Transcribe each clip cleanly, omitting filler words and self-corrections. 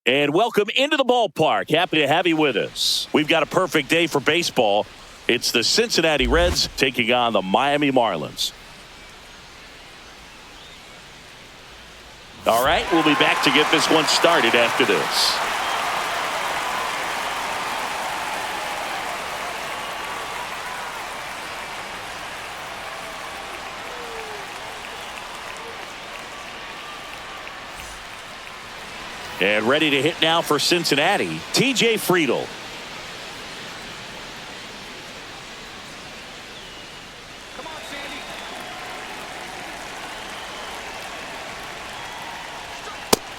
And welcome into the ballpark. Happy to have you with us. We've got a perfect day for baseball. It's the Cincinnati Reds taking on the Miami Marlins. All right, we'll be back to get this one started after this. And ready to hit now for Cincinnati, TJ Friedl. Come on, Sandy.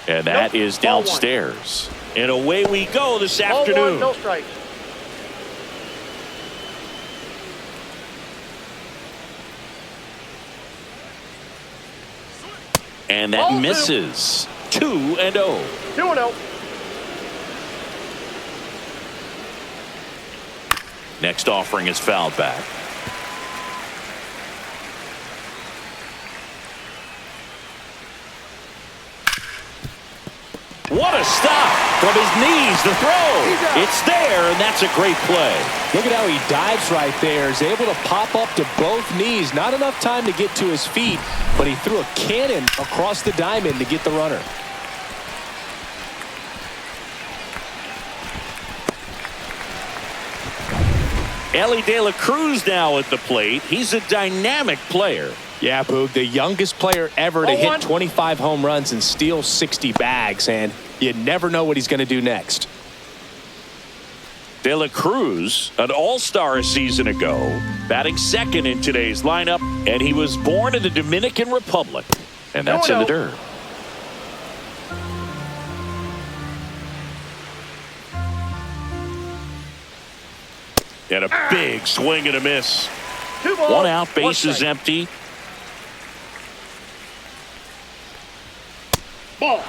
And that is downstairs. And away we go this afternoon. No strike. And that misses. 2-0. 2-0. Next offering is fouled back. What a stop from his knees. The throw. It's there, and that's a great play. Look at how he dives right there. He's able to pop up to both knees. Not enough time to get to his feet, but he threw a cannon across the diamond to get the runner. Ellie De La Cruz now at the plate. He's a dynamic player. Yeah, Boog, the youngest player ever to hit 25 home runs and steal 60 bags, and you never know what he's going to do next. De La Cruz, an all-star a season ago, batting second in today's lineup, and he was born in the Dominican Republic, and that's in the dirt. And a big swing and a miss. 1 out, bases empty. Ball.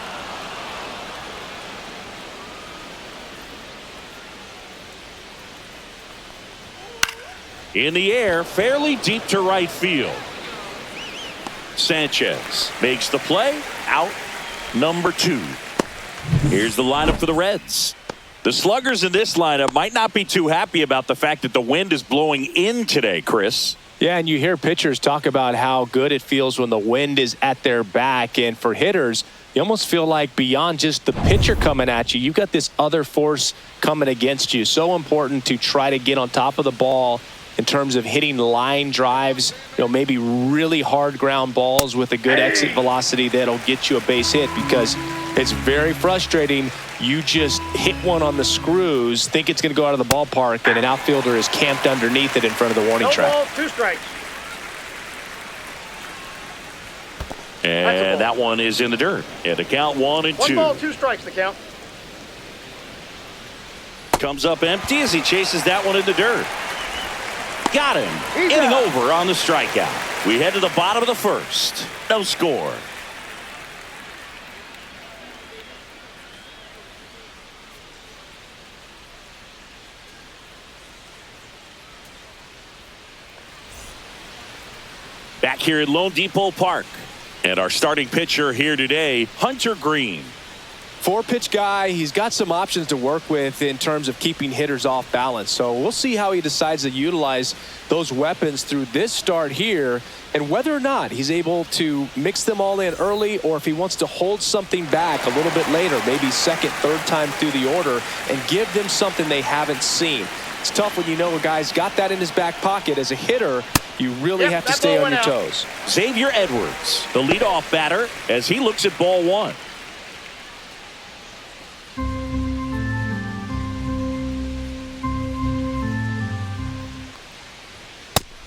In the air, fairly deep to right field. Sanchez makes the play. Out number 2. Here's the lineup for the Reds. The sluggers in this lineup might not be too happy about the fact that the wind is blowing in today, Chris. Yeah, and you hear pitchers talk about how good it feels when the wind is at their back. And for hitters, you almost feel like beyond just the pitcher coming at you, you've got this other force coming against you. So important to try to get on top of the ball in terms of hitting line drives, maybe really hard ground balls with a good exit velocity that'll get you a base hit, because it's very frustrating. You just hit one on the screws, think it's going to go out of the ballpark, and an outfielder is camped underneath it in front of the warning track. No ball, 2 strikes. And that one is in the dirt. And the count 1 and 2. 1 ball, 2 strikes, the count. Comes up empty as he chases that one in the dirt. Got him. Inning over on the strikeout. We head to the bottom of the first. No score. Back here at Lone Depot Park. And our starting pitcher here today, Hunter Green. 4-pitch guy. He's got some options to work with in terms of keeping hitters off balance. So we'll see how he decides to utilize those weapons through this start here, and whether or not he's able to mix them all in early, or if he wants to hold something back a little bit later, maybe second, third time through the order, and give them something they haven't seen. It's tough when you know a guy's got that in his back pocket. As a hitter, you really have to stay on your toes. Xavier Edwards, the leadoff batter, as he looks at ball 1.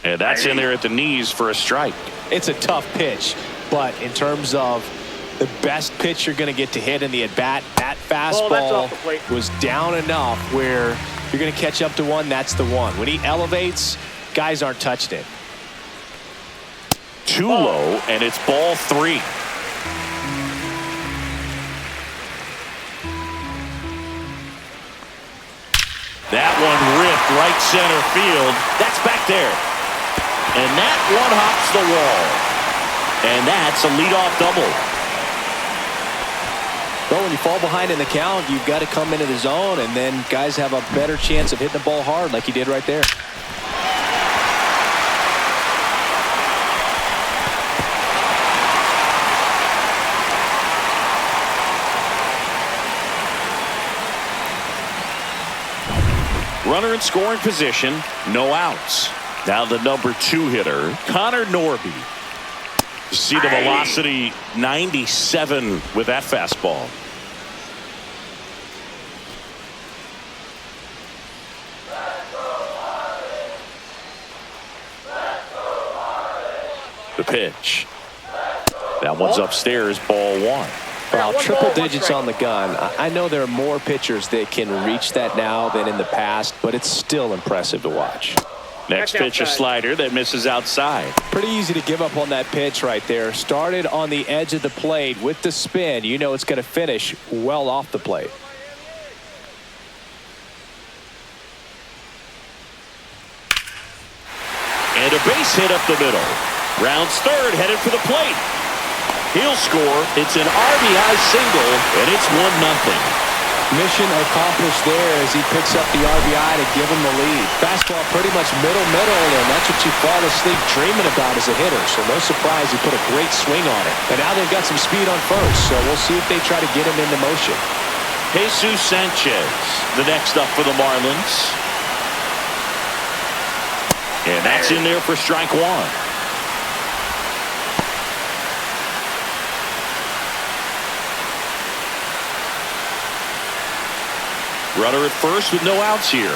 And that's in there at the knees for a strike. It's a tough pitch, but in terms of the best pitch you're going to get to hit in the at-bat, that fastball was down enough where you're going to catch up to one. That's the one. When he elevates, guys aren't touching it. Too low, and it's ball 3. That one ripped right center field. That's back there. And that one hops the wall. And that's a leadoff double. Well, when you fall behind in the count, you've got to come into the zone, and then guys have a better chance of hitting the ball hard like he did right there. Runner in scoring position, no outs. Now the number 2 hitter, Connor Norby. You see the velocity, 97 with that fastball. The pitch. That one's upstairs, ball 1. Well, triple digits on the gun. I know there are more pitchers that can reach that now than in the past, but it's still impressive to watch. Next pitch, a slider that misses outside. Pretty easy to give up on that pitch right there. Started on the edge of the plate with the spin. You know it's going to finish well off the plate. And a base hit up the middle. Rounds third, headed for the plate. He'll score. It's an RBI single, and it's 1-0. Mission accomplished there as he picks up the RBI to give him the lead. Fastball pretty much middle, and that's what you fall asleep dreaming about as a hitter. So no surprise he put a great swing on it. And now they've got some speed on first, so we'll see if they try to get him into motion. Jesus Sanchez, the next up for the Marlins. And that's in there for strike 1. Runner at first with no outs here.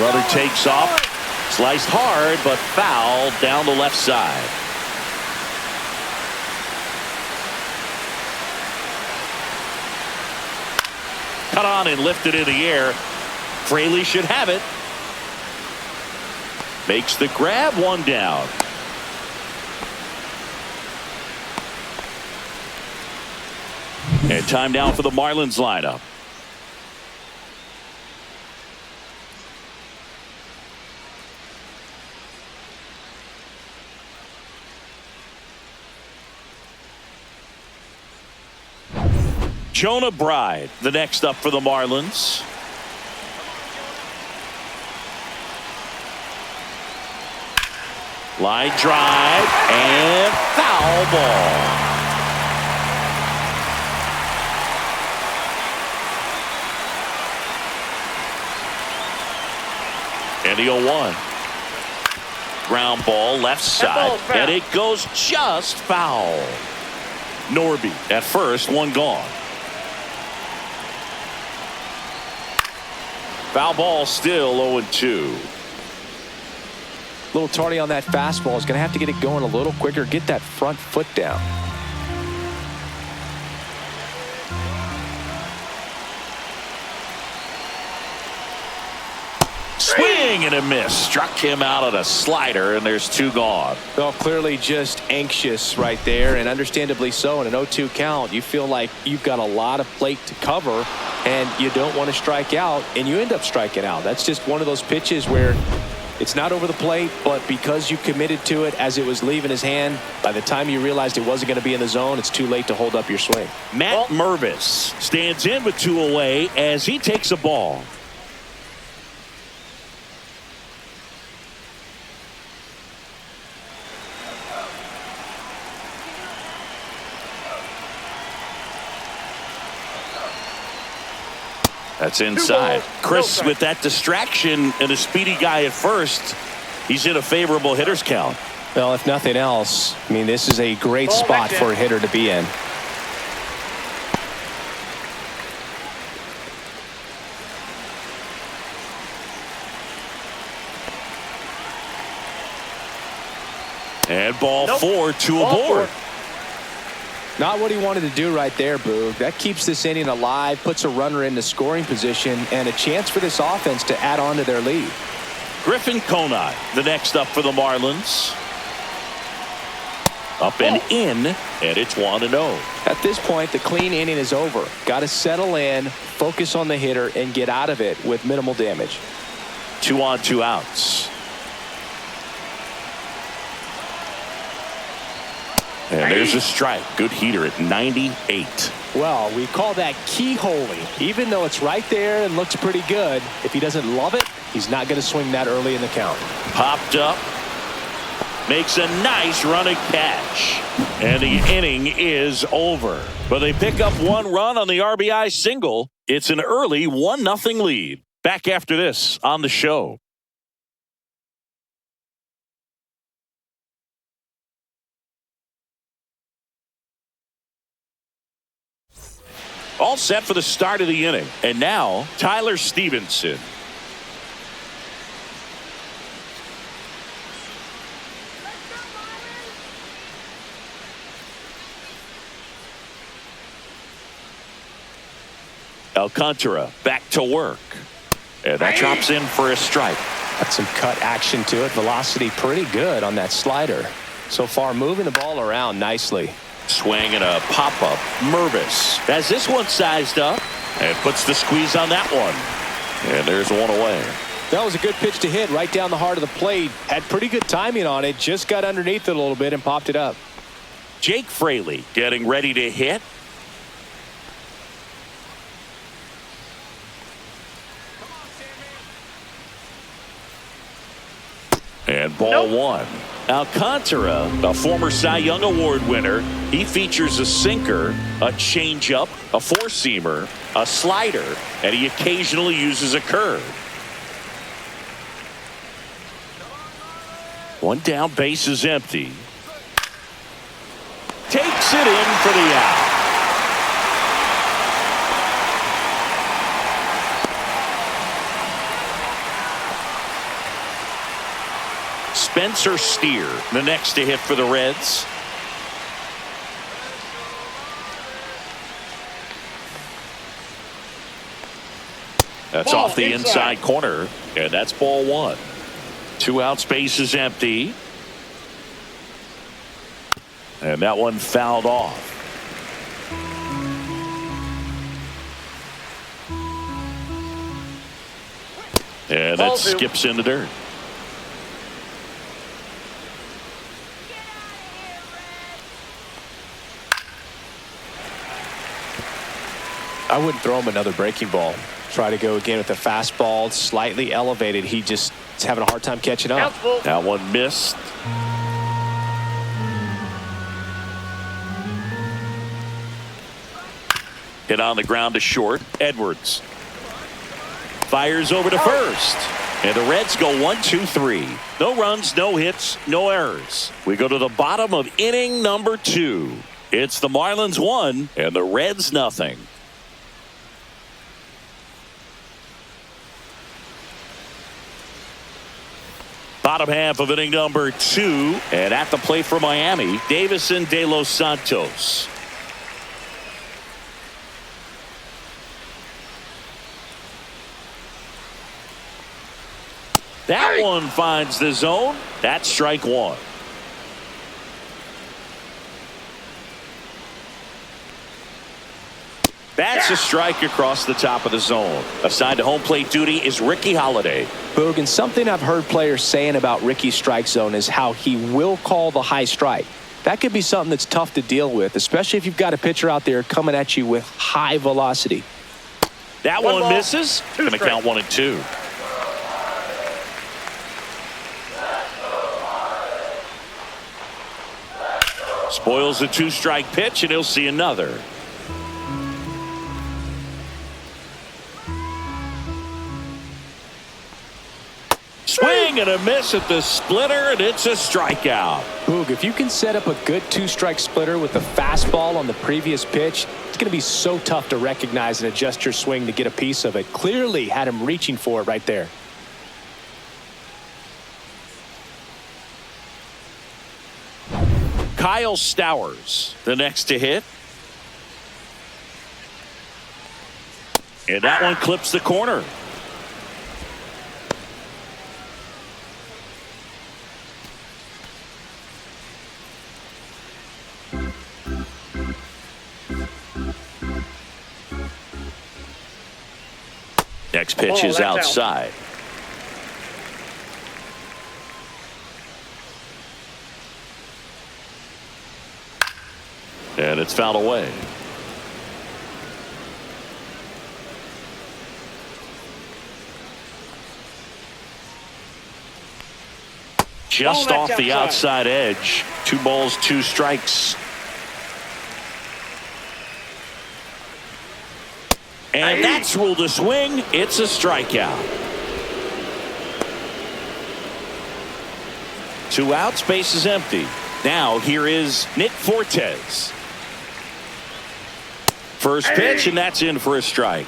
Runner takes off. Sliced hard, but foul down the left side. Cut on and lifted in the air. Fraley should have it. Makes the grab, 1 down. And time down for the Marlins lineup. Jonah Bride, the next up for the Marlins. Line drive and foul ball. And the 0-1. Ground ball left side, and it goes just foul. Norby at first, 1 gone. Foul ball still 0-2. A little tardy on that fastball. Is going to have to get it going a little quicker. Get that front foot down. Swing and a miss. Struck him out at a slider, and there's 2 gone. Well, clearly just anxious right there, and understandably so. In an 0-2 count, you feel like you've got a lot of plate to cover, and you don't want to strike out, and you end up striking out. That's just one of those pitches where it's not over the plate, but because you committed to it as it was leaving his hand, by the time you realized it wasn't going to be in the zone, it's too late to hold up your swing. Matt Mervis stands in with 2 away as he takes a ball. That's inside. Chris, with that distraction and a speedy guy at first, he's in a favorable hitter's count. Well, if nothing else, I mean, this is a great spot for a hitter to be in. And ball 4, 2 aboard. Not what he wanted to do right there, Boog. That keeps this inning alive, puts a runner into scoring position, and a chance for this offense to add on to their lead. Griffin Conine, the next up for the Marlins. Up and in, and it's 1-0. At this point, the clean inning is over. Got to settle in, focus on the hitter, and get out of it with minimal damage. 2 on, 2 outs. And there's a strike. Good heater at 98. Well, we call that keyholing. Even though it's right there and looks pretty good, if he doesn't love it, he's not going to swing that early in the count. Popped up. Makes a nice running catch. And the inning is over. But they pick up one run on the RBI single. It's an early 1-0 lead. Back after this on the show. All set for the start of the inning. And now, Tyler Stevenson. Alcantara back to work. And that drops in for a strike. Got some cut action to it. Velocity pretty good on that slider. So far, moving the ball around nicely. Swing and a pop-up. Mervis has this one sized up and puts the squeeze on that one. And there's one away. That was a good pitch to hit right down the heart of the plate. Had pretty good timing on it. Just got underneath it a little bit and popped it up. Jake Fraley getting ready to hit. And ball one. Alcantara, a former Cy Young Award winner, he features a sinker, a changeup, a four-seamer, a slider, and he occasionally uses a curve. One down, base is empty. Takes it in for the out. Spencer Steer, the next to hit for the Reds. That's Ball off the inside corner, and that's ball one. 2 outs, base is empty. And that one fouled off. And that skips in the dirt. I wouldn't throw him another breaking ball. Try to go again with the fastball, slightly elevated. He just is having a hard time catching up. That one missed. Hit on the ground to short. Edwards fires over to first. And the Reds go 1-2-3. No runs, no hits, no errors. We go to the bottom of inning number 2. It's the Marlins 1 and the Reds nothing. Bottom half of inning number 2. And at the plate for Miami, Davison De Los Santos. That one finds the zone. That's strike one. That's a strike across the top of the zone. Assigned to home plate duty is Ricky Holiday. Boog, and something I've heard players saying about Ricky's strike zone is how he will call the high strike. That could be something that's tough to deal with, especially if you've got a pitcher out there coming at you with high velocity. That one misses. Going to count 1-2. Spoils the 2-strike pitch, and he'll see another. Swing and a miss at the splitter, and it's a strikeout. Boog, if you can set up a good 2-strike splitter with the fastball on the previous pitch, it's going to be so tough to recognize and adjust your swing to get a piece of it. Clearly had him reaching for it right there. Kyle Stowers, the next to hit. And that one clips the corner. Next pitch is outside. And it's fouled away. Just off the outside edge. 2 balls, 2 strikes. And that's ruled a swing. It's a strikeout. 2 outs, base is empty. Now here is Nick Fortes. First pitch, and that's in for a strike.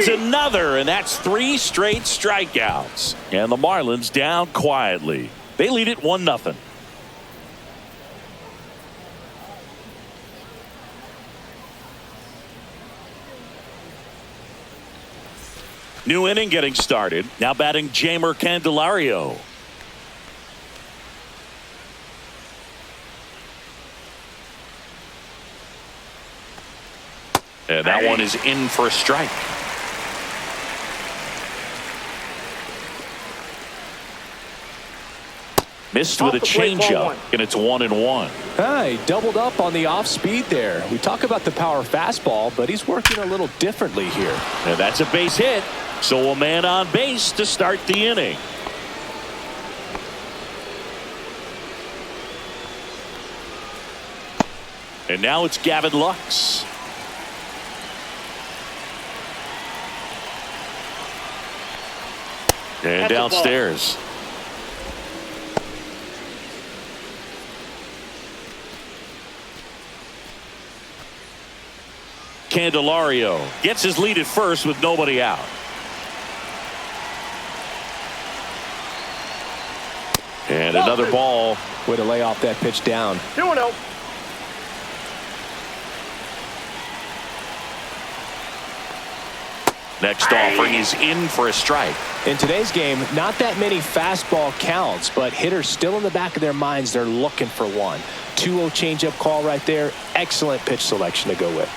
Another, and that's 3 straight strikeouts. And the Marlins down quietly. They lead it 1-0. New inning getting started. Now batting Jeimer Candelario. And that one is in for a strike. Missed with a changeup, and it's 1-1. He doubled up on the off speed there. We talk about the power fastball, but he's working a little differently here. And that's a base hit, so a man on base to start the inning. And now it's Gavin Lux. And downstairs. Candelario gets his lead at first with nobody out. And another ball. Way to lay off that pitch down. 2-0. Next offering is in for a strike. In today's game, not that many fastball counts, but hitters still in the back of their minds, they're looking for one. 2-0 changeup call right there. Excellent pitch selection to go with.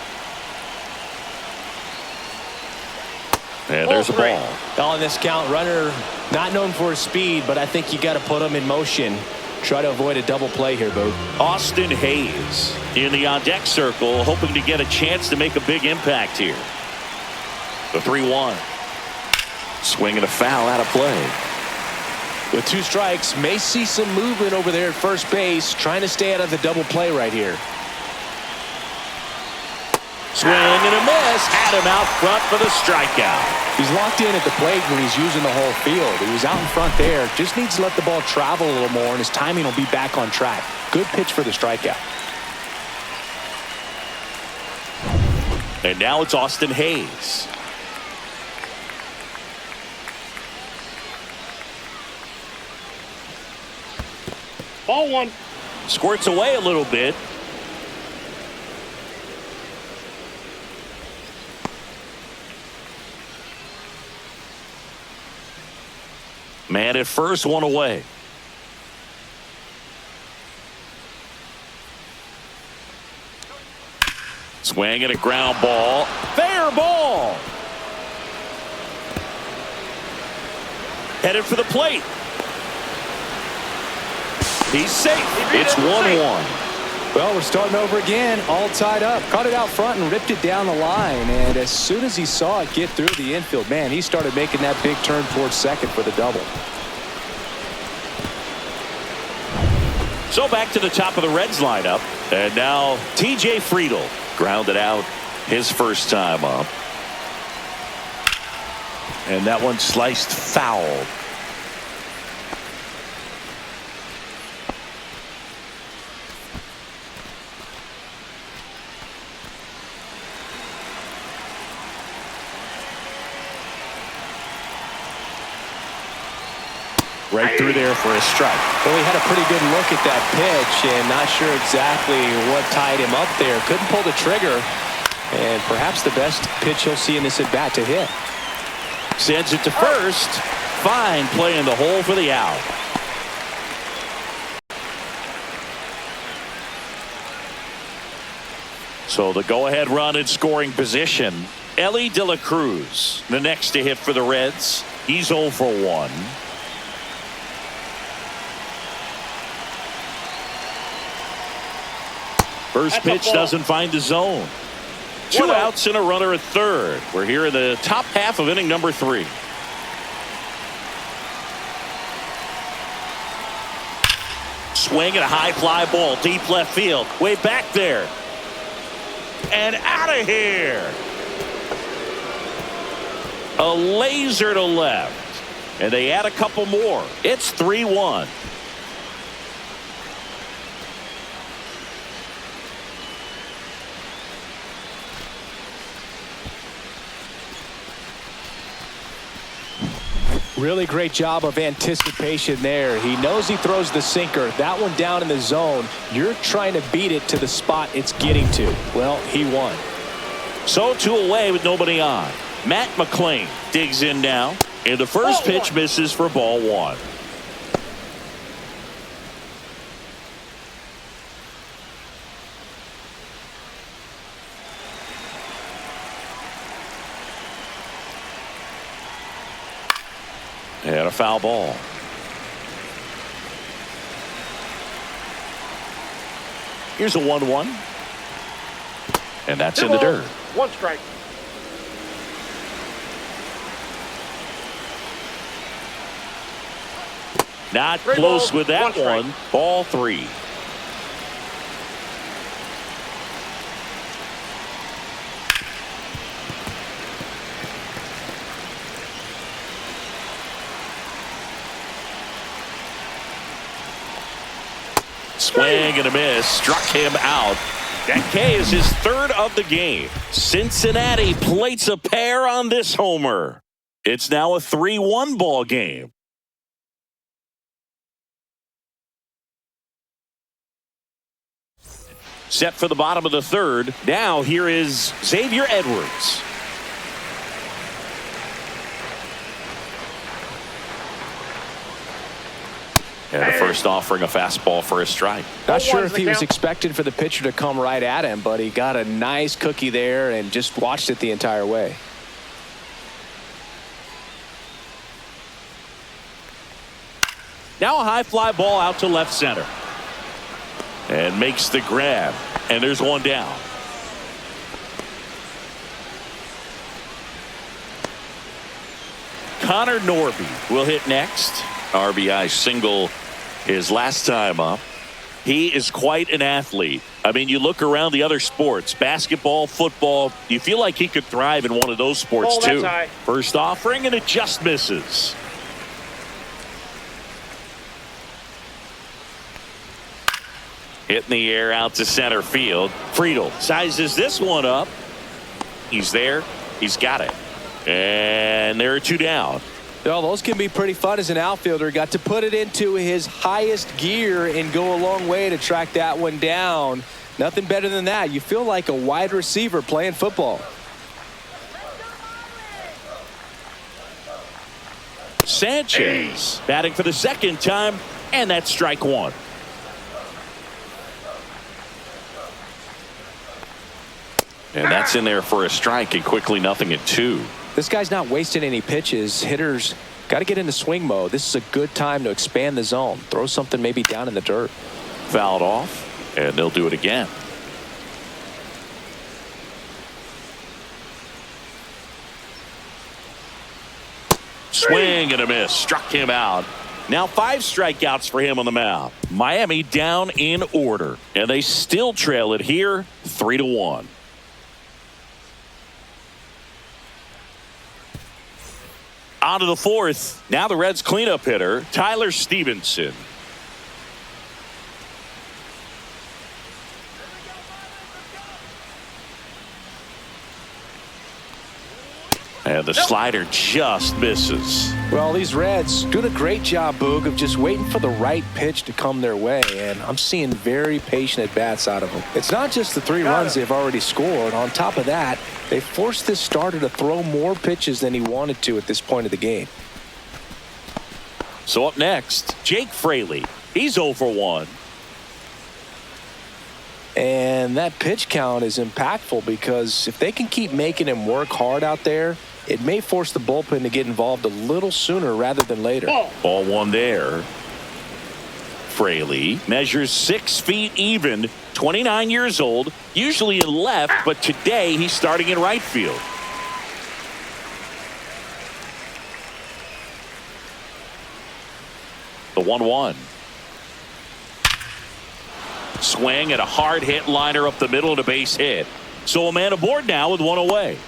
And there's a ball. On this count, runner not known for his speed, but I think you got to put him in motion. Try to avoid a double play here, Bo. Austin Hayes in the on-deck circle, hoping to get a chance to make a big impact here. The 3-1. Swing and a foul out of play. With 2 strikes, may see some movement over there at first base, trying to stay out of the double play right here. Swing and a miss. Had him out front for the strikeout. He's locked in at the plate when he's using the whole field. He was out in front there. Just needs to let the ball travel a little more, and his timing will be back on track. Good pitch for the strikeout. And now it's Austin Hayes. Ball 1. Squirts away a little bit. Man at first, 1 away. Swing and a ground ball. Fair ball. Headed for the plate. He's safe. It's 1-1. Well, we're starting over again, all tied up. Caught it out front and ripped it down the line. And as soon as he saw it get through the infield, man, he started making that big turn towards second for the double. So back to the top of the Reds lineup. And now T.J. Friedl grounded out his first time up. And that one sliced foul. Right through there for a strike. Well, he had a pretty good look at that pitch and not sure exactly what tied him up there. Couldn't pull the trigger, and perhaps the best pitch he'll see in this at bat to hit. Sends it to first. Fine play in the hole for the out. So the go-ahead run in scoring position. Ellie De La Cruz, the next to hit for the Reds. He's 0 for 1. First pitch doesn't find the zone. 2 outs and a runner at third. We're here in the top half of inning number 3. Swing and a high fly ball deep left field. Way back there. And out of here. A laser to left. And they add a couple more. It's 3-1. Really great job of anticipation there. He knows he throws the sinker. That one down in the zone. You're trying to beat it to the spot it's getting to. Well, he won. So 2 away with nobody on. Matt McClain digs in now. And the first pitch misses for ball 1. And a foul ball. Here's a 1-1. And that's in the dirt. 1 strike. Not close with that one. Ball 3. Swing and a miss. Struck him out. That K is his 3rd of the game. Cincinnati plates a pair on this homer. It's now a 3-1 ball game. Set for the bottom of the 3rd. Now here is Xavier Edwards. And the first offering a fastball for a strike. Not sure if he was expecting for the pitcher to come right at him, but he got a nice cookie there and just watched it the entire way. Now a high fly ball out to left center. And makes the grab. And there's one down. Connor Norby will hit next. RBI single his last time up. He is quite an athlete. I mean, you look around the other sports, basketball, football, you feel like he could thrive in one of those sports too. First offering and it just misses. Hit in the air out to center field. Friedel sizes this one up. He's there. He's got it. And there are 2 down. Well, those can be pretty fun as an outfielder. Got to put it into his highest gear and go a long way to track that one down. Nothing better than that. You feel like a wide receiver playing football. Sanchez batting for the 2nd time, and that's strike 1. And that's in there for a strike, and quickly nothing at 2. This guy's not wasting any pitches. Hitters got to get into swing mode. This is a good time to expand the zone. Throw something maybe down in the dirt. Fouled off, and they'll do it again. Swing and a miss. Struck him out. Now 5 strikeouts for him on the mound. Miami down in order, and they still trail it here 3-1. On to the 4th. Now the Reds cleanup hitter, Tyler Stevenson. And the slider just misses. Well, these Reds doing a great job, Boog, of just waiting for the right pitch to come their way, and I'm seeing very patient at-bats out of them. It's not just the 3 runs they've already scored. On top of that, they forced this starter to throw more pitches than he wanted to at this point of the game. So up next, Jake Fraley. He's 0 for 1. And that pitch count is impactful because if they can keep making him work hard out there, it may force the bullpen to get involved a little sooner rather than later. Ball 1 there. Fraley measures 6 feet even, 29 years old, usually in left, but today he's starting in right field. The 1-1. Swing and a hard hit liner up the middle and a base hit. So a man aboard now with 1 away.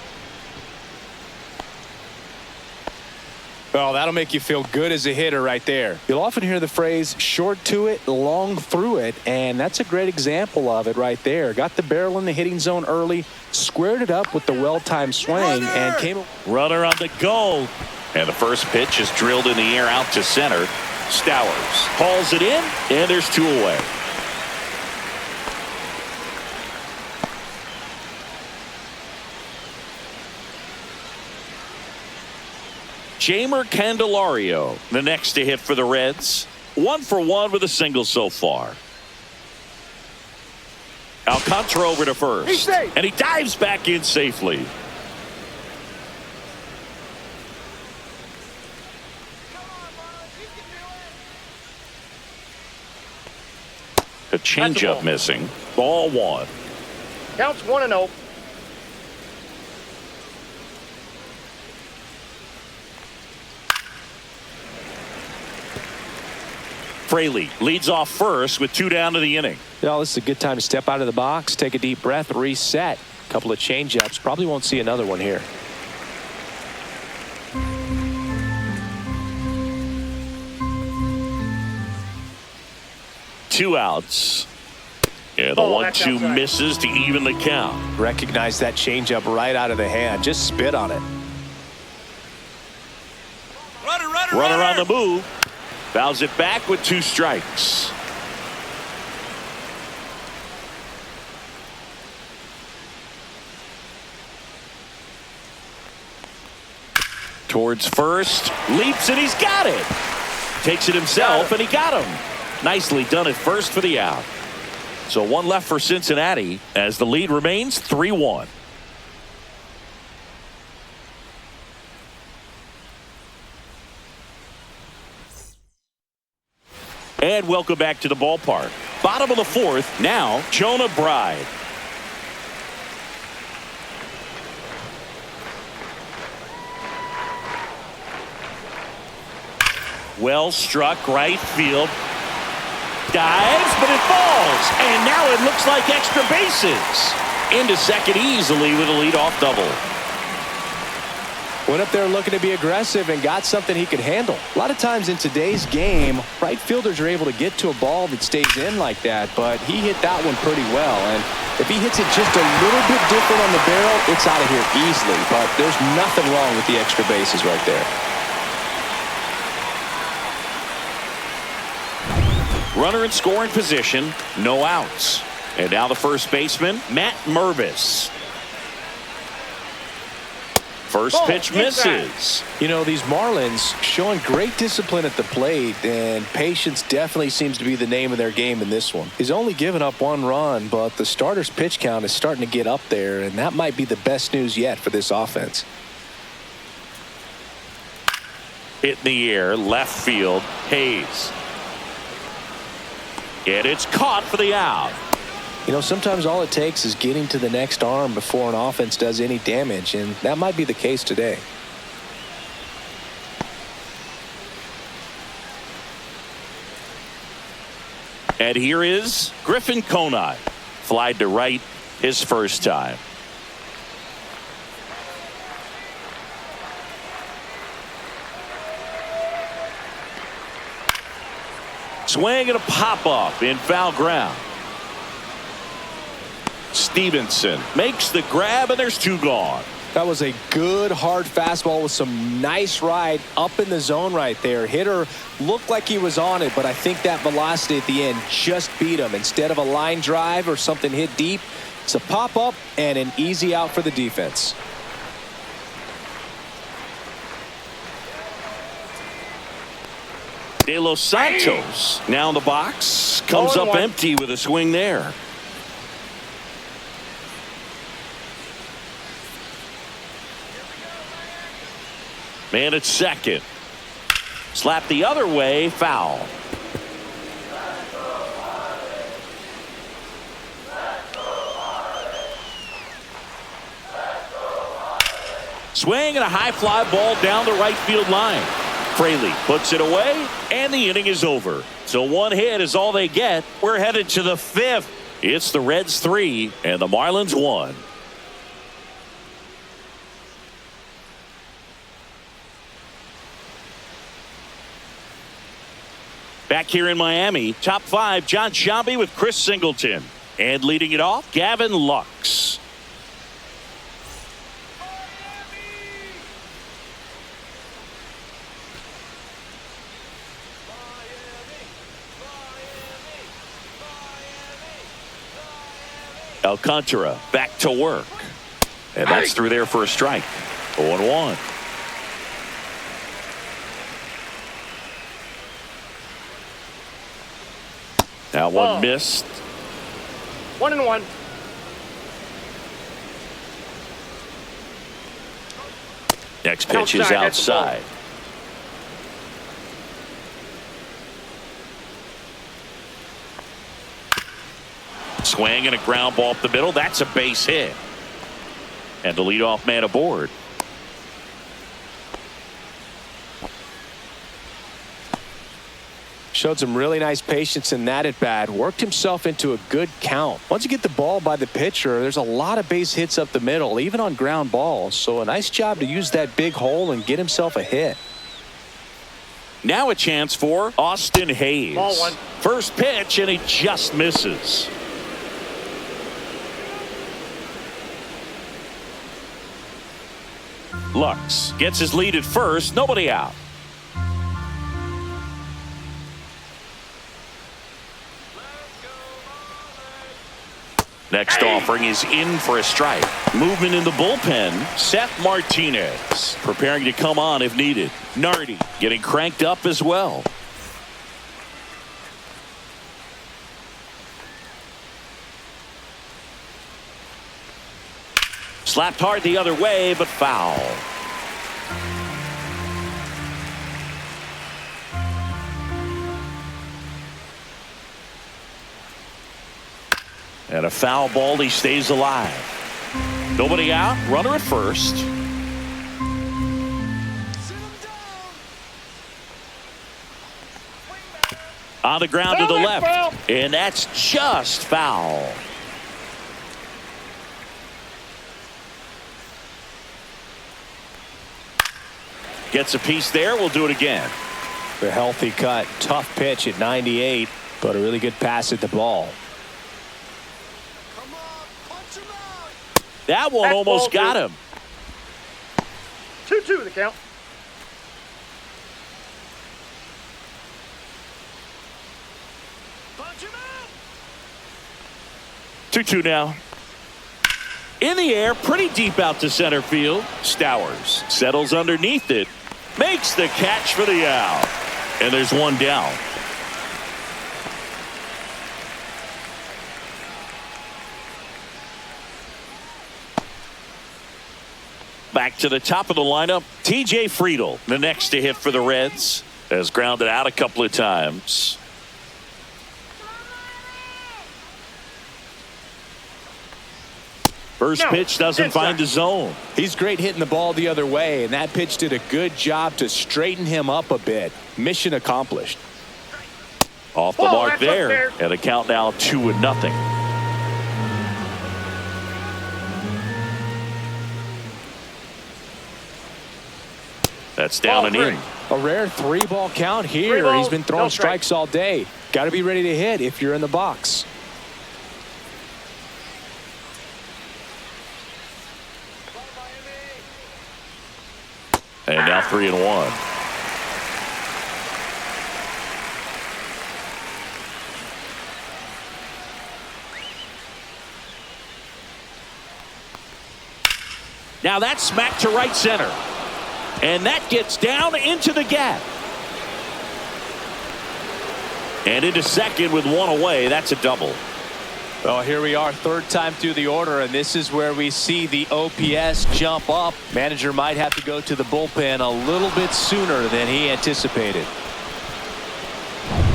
Well, that'll make you feel good as a hitter right there. You'll often hear the phrase short to it, long through it, and that's a great example of it right there. Got the barrel in the hitting zone early, squared it up with the well-timed swing, and came. Runner on the go. And the first pitch is drilled in the air out to center. Stowers hauls it in, and there's 2 away. Jeimer Candelario, the next to hit for the Reds. 1 for 1 with a single so far. Alcantara over to first. And he dives back in safely. A changeup missing. Ball 1. Counts 1-0. Fraley leads off first with 2 down to the inning. Yeah, this is a good time to step out of the box, take a deep breath, reset. A couple of changeups. Probably won't see another one here. Two outs. Yeah, the 1-2 misses to even the count. Recognize that changeup right out of the hand. Just spit on it. Runner on the move. Fouls it back with 2 strikes. Towards first. Leaps and he's got it. Takes it himself and he got him. Nicely done at first for the out. So 1 left for Cincinnati as the lead remains 3-1. And welcome back to the ballpark. Bottom of the 4th, now Jonah Bride. Well struck right field. Dives, but it falls. And now it looks like extra bases. Into second easily with a leadoff double. Went up there looking to be aggressive and got something he could handle. A lot of times in today's game, right fielders are able to get to a ball that stays in like that, but he hit that one pretty well. And if he hits it just a little bit different on the barrel, it's out of here easily. But there's nothing wrong with the extra bases right there. Runner in scoring position, no outs. And now the first baseman, Matt Mervis. First pitch misses. You know, these Marlins showing great discipline at the plate, and patience definitely seems to be the name of their game in this one. He's only given up 1 run, but the starter's pitch count is starting to get up there, and that might be the best news yet for this offense. Hit in the air, left field, Hayes. And it's caught for the out. You know, sometimes all it takes is getting to the next arm before an offense does any damage, and that might be the case today. And here is Griffin Conine. Flied to right his first time. Swing and a pop-up in foul ground. Stevenson makes the grab, and there's 2 gone. That was a good hard fastball with some nice ride up in the zone right there. Hitter looked like he was on it, but I think that velocity at the end just beat him. Instead of a line drive or something hit deep, it's a pop up and an easy out for the defense. De Los Santos now in the box, comes up empty with a swing there. Man at second. Slap the other way, foul. Swing and a high fly ball down the right field line. Fraley puts it away, and the inning is over. So one hit is all they get. We're headed to the fifth. It's the Reds 3 and the Marlins 1. Back here in Miami, top 5, John Sciambi with Chris Singleton. And leading it off, Gavin Lux. Alcantara back to work. And that's through there for a strike. 0-1. Now one missed. 1-1. Next pitch is outside. Swing and a ground ball up the middle. That's a base hit. And the leadoff man aboard. Showed some really nice patience in that at bat. Worked himself into a good count. Once you get the ball by the pitcher, there's a lot of base hits up the middle, even on ground balls. So a nice job to use that big hole and get himself a hit. Now a chance for Austin Hayes. Ball one. First pitch, and he just misses. Lux gets his lead at first. Nobody out. Next offering is in for a strike. Movement in the bullpen. Seth Martinez preparing to come on if needed. Nardi getting cranked up as well. Slapped hard the other way, but foul. And a foul ball, he stays alive. Nobody out, runner at first. On the ground to the left, and that's just foul. Gets a piece there. We'll do it again. A healthy cut. Tough pitch at 98, but a really good pass at the ball. That one almost got him. 2-2 the count. Punch him out. 2-2 now. In the air, pretty deep out to center field. Stowers settles underneath it. Makes the catch for the out. And there's one down. Back to the top of the lineup, TJ Friedl, the next to hit for the Reds, has grounded out a couple of times. First pitch doesn't find the zone. He's great hitting the ball the other way, and that pitch did a good job to straighten him up a bit. Mission accomplished. Off the mark there, and the count now 2-0. That's down and in. A rare 3-ball count here. He's been throwing strikes all day. Got to be ready to hit if you're in the box. And now 3-1. Now that's smacked to right center. And that gets down into the gap. And into second with one away. That's a double. Well, here we are, third time through the order, and this is where we see the OPS jump up. Manager might have to go to the bullpen a little bit sooner than he anticipated.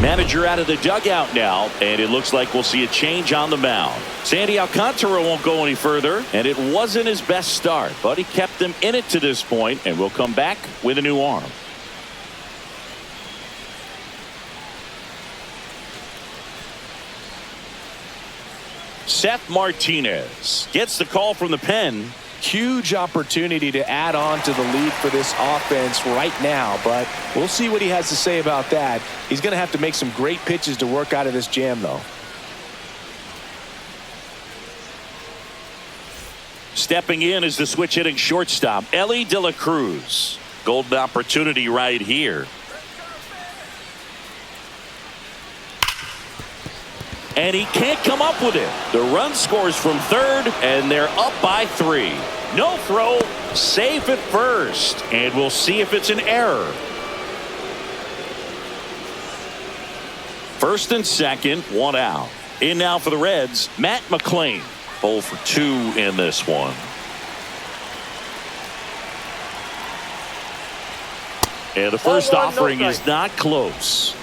Manager out of the dugout now, and it looks like we'll see a change on the mound. Sandy Alcantara won't go any further, and it wasn't his best start, but he kept them in it to this point, and we'll come back with a new arm. Seth Martinez gets the call from the pen. Huge opportunity to add on to the lead for this offense right now, but we'll see what he has to say about that. He's going to have to make some great pitches to work out of this jam, though. Stepping in is the switch hitting shortstop, Ellie De La Cruz. Golden opportunity right here. And he can't come up with it. The run scores from third, and they're up by 3. No throw, safe at first, and we'll see if it's an error. First and second, 1 out. In now for the Reds, Matt McClain. 0 for 2 in this one. And the first offering is not close.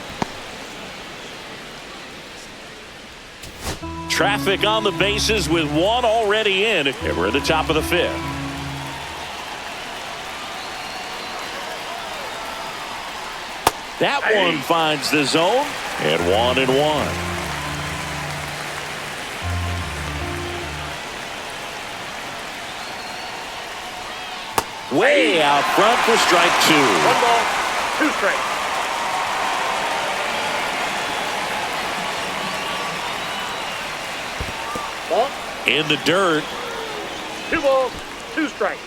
Traffic on the bases with 1 already in, and we're at the top of the 5th. That one finds the zone, and 1-1. Way out front for strike 2. 1 ball, 2 strikes. Ball. In the dirt. 2 balls, 2 strikes.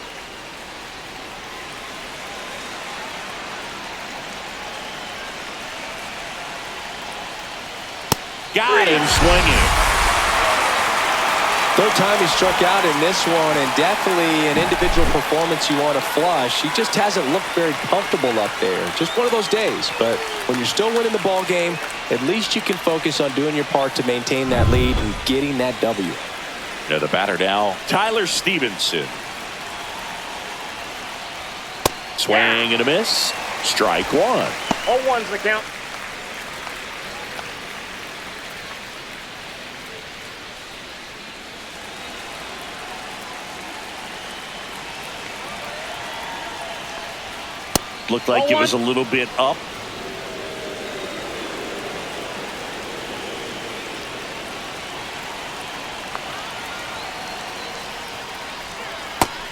Got him swinging. Third time he struck out in this one, and definitely an individual performance you want to flush. He just hasn't looked very comfortable up there. Just one of those days. But when you're still winning the ball game, at least you can focus on doing your part to maintain that lead and getting that W. Now the batter now, Tyler Stevenson. Swing and a miss. Strike 1. All 1's the count. Looked like it was a little bit up.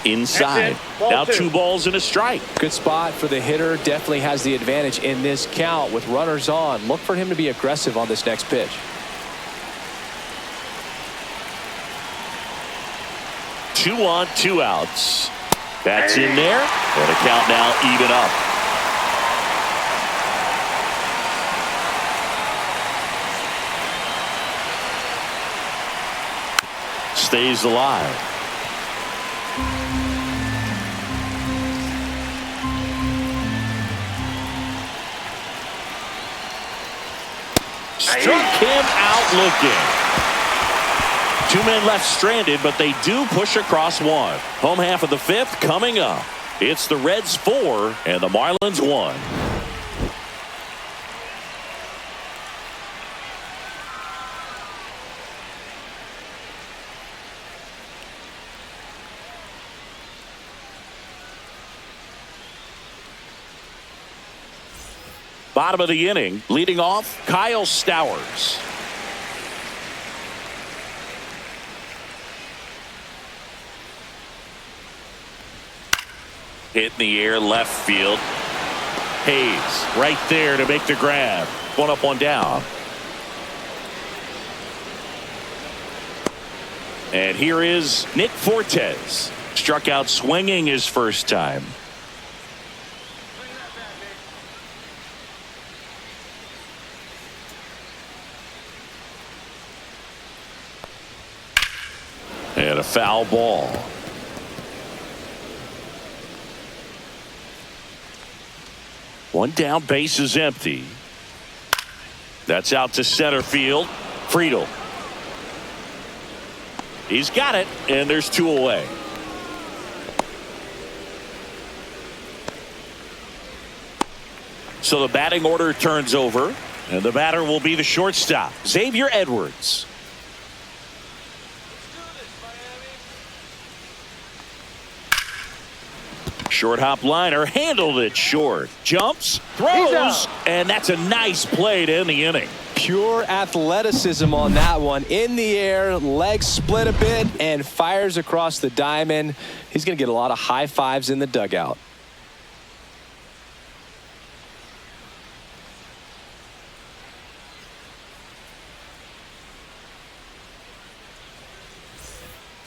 Inside. Now 2 balls and a strike. Good spot for the hitter. Definitely has the advantage in this count with runners on. Look for him to be aggressive on this next pitch. 2 on, 2 outs. That's in there. And a count now even up. Stays alive. Struck him out looking. 2 men left stranded, but they do push across 1. Home half of the 5th coming up. It's the Reds 4 and the Marlins 1. Bottom of the inning, leading off, Kyle Stowers. Hit in the air, left field. Hayes right there to make the grab. 1 up, 1 down. And here is Nick Fortes. Struck out swinging his first time. foul ball. One down, base is empty. That's out to center field. Friedel. He's got it, and there's two away. So the batting order turns over, and the batter will be the shortstop, Xavier Edwards. Short hop liner, handled it short. Jumps, throws, and that's a nice play to end the inning. Pure athleticism on that one. In the air, legs split a bit, and fires across the diamond. He's going to get a lot of high fives in the dugout.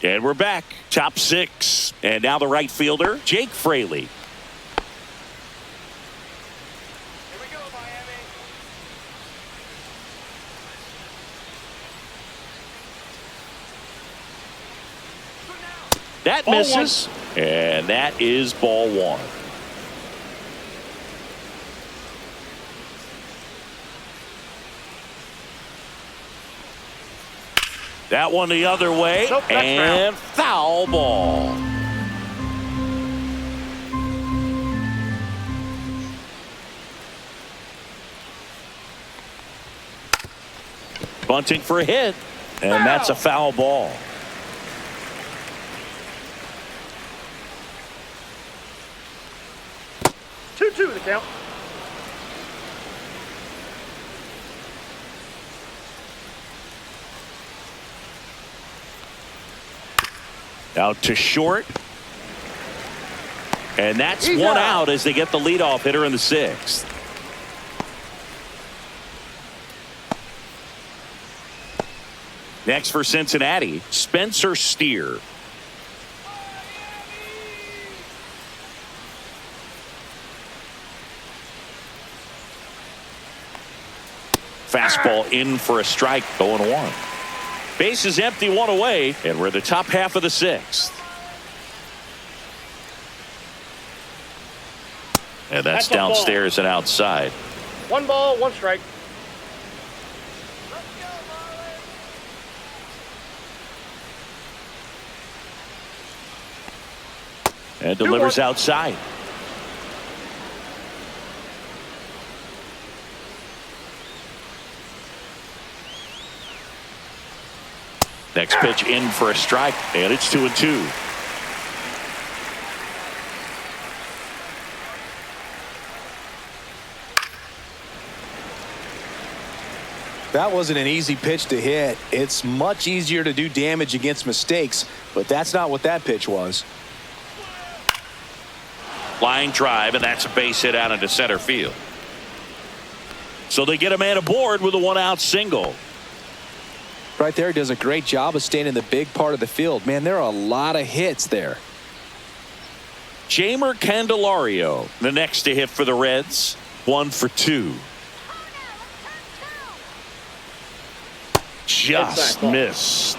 And we're back. Top six. And now the right fielder, Jake Fraley. Here we go, Miami. That Ball misses. And that is ball one. That one the other way. Nope, that's and foul ball. Bunting for a hit. And that's a foul ball. Two the count. Out to short. And that's He's one out. out as they get the leadoff hitter in the sixth. Next for Cincinnati, Spencer Steer. Fastball in for a strike, 0-1. Base is empty, one away, and we're the top half of the sixth. And that's That's a ball. downstairs and outside. One ball, one strike. And delivers 2-1. outside. Next pitch in for a strike, and it's 2-2. That wasn't an easy pitch to hit. It's much easier to do damage against mistakes, but that's not what that pitch was. Line drive, and that's a base hit out into center field. So they get a man aboard with a one-out single. Right there, does a great job of staying in the big part of the field. Man, there are a lot of hits there. Jamer Candelario, the next to hit for the Reds. 1 for 2. Just missed.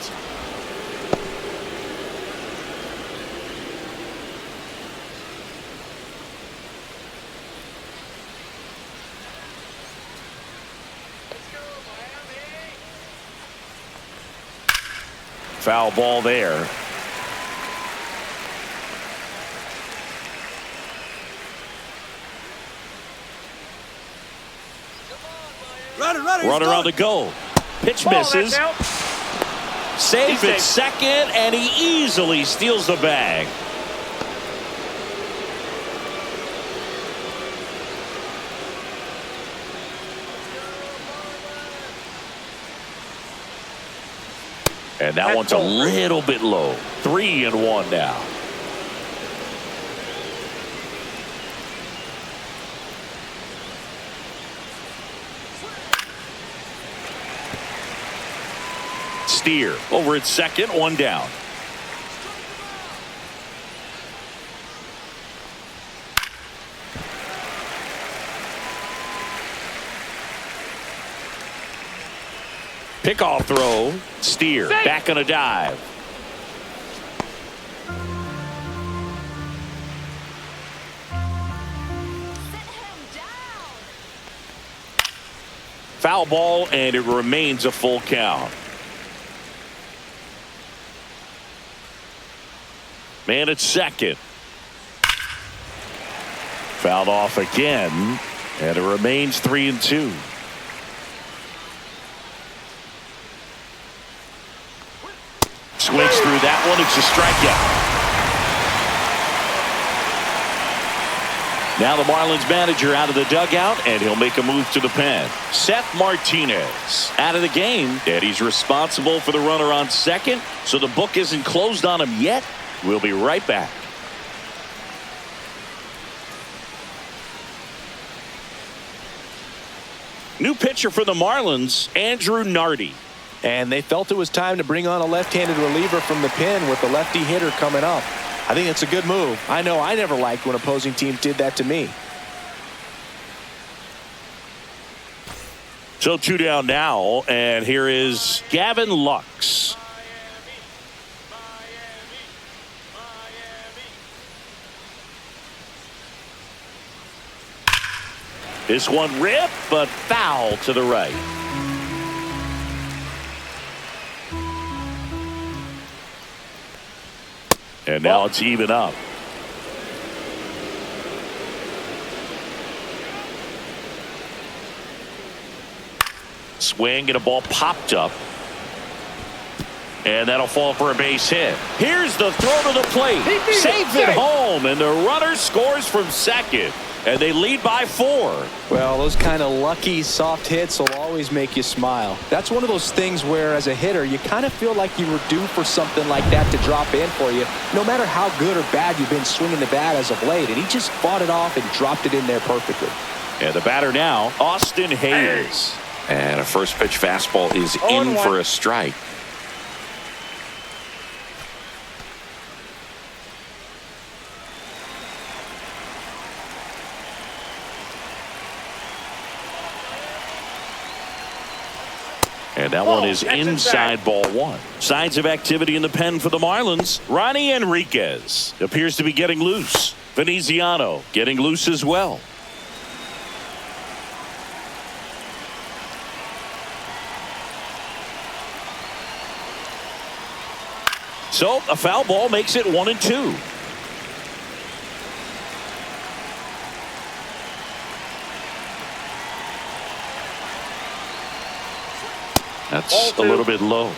Foul ball there. Runner on the go. Pitch Ball, misses. that's out. Safe He's at safe. second, and he easily steals the bag. And that one's a little bit low. 3-1 now. Steer over at second, one down. Pickoff throw. Steer back on a dive. Foul ball, and it remains a full count. Man at second. Fouled off again, and it remains 3-2. Swings through that one. It's a strikeout. Now the Marlins manager out of the dugout, and he'll make a move to the pen. Seth Martinez out of the game, and he's responsible for the runner on second, so the book isn't closed on him yet. We'll be right back. New pitcher for the Marlins, Andrew Nardi. And they felt it was time to bring on a left-handed reliever from the pen with the lefty hitter coming up. I think it's a good move. I know I never liked when opposing teams did that to me. So 2 down now, and here is Gavin Lux. This one ripped, but foul to the right. And now it's even up. Swing and a ball popped up. And that'll fall for a base hit. Here's the throw to the plate. Safe at home, and the runner scores from second. And they lead by 4. Well, those kind of lucky soft hits will always make you smile. That's one of those things where as a hitter you kind of feel like you were due for something like that to drop in for you, no matter how good or bad you've been swinging the bat as of late. And he just fought it off and dropped it in there perfectly. And the batter now, Austin Hayes. And a first pitch fastball is in for a strike. And that one is inside ball 1. Signs of activity in the pen for the Marlins. Ronnie Enriquez appears to be getting loose. Veneziano getting loose as well. So a foul ball makes it 1-2. That's a little bit low.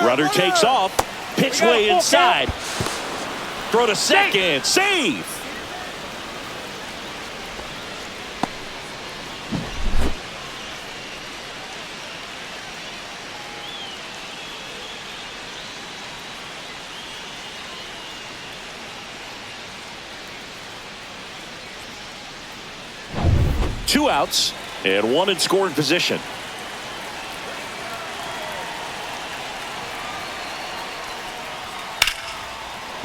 Runner takes off. Pitch way inside. Throw to second. Save. Two outs and one in scoring position.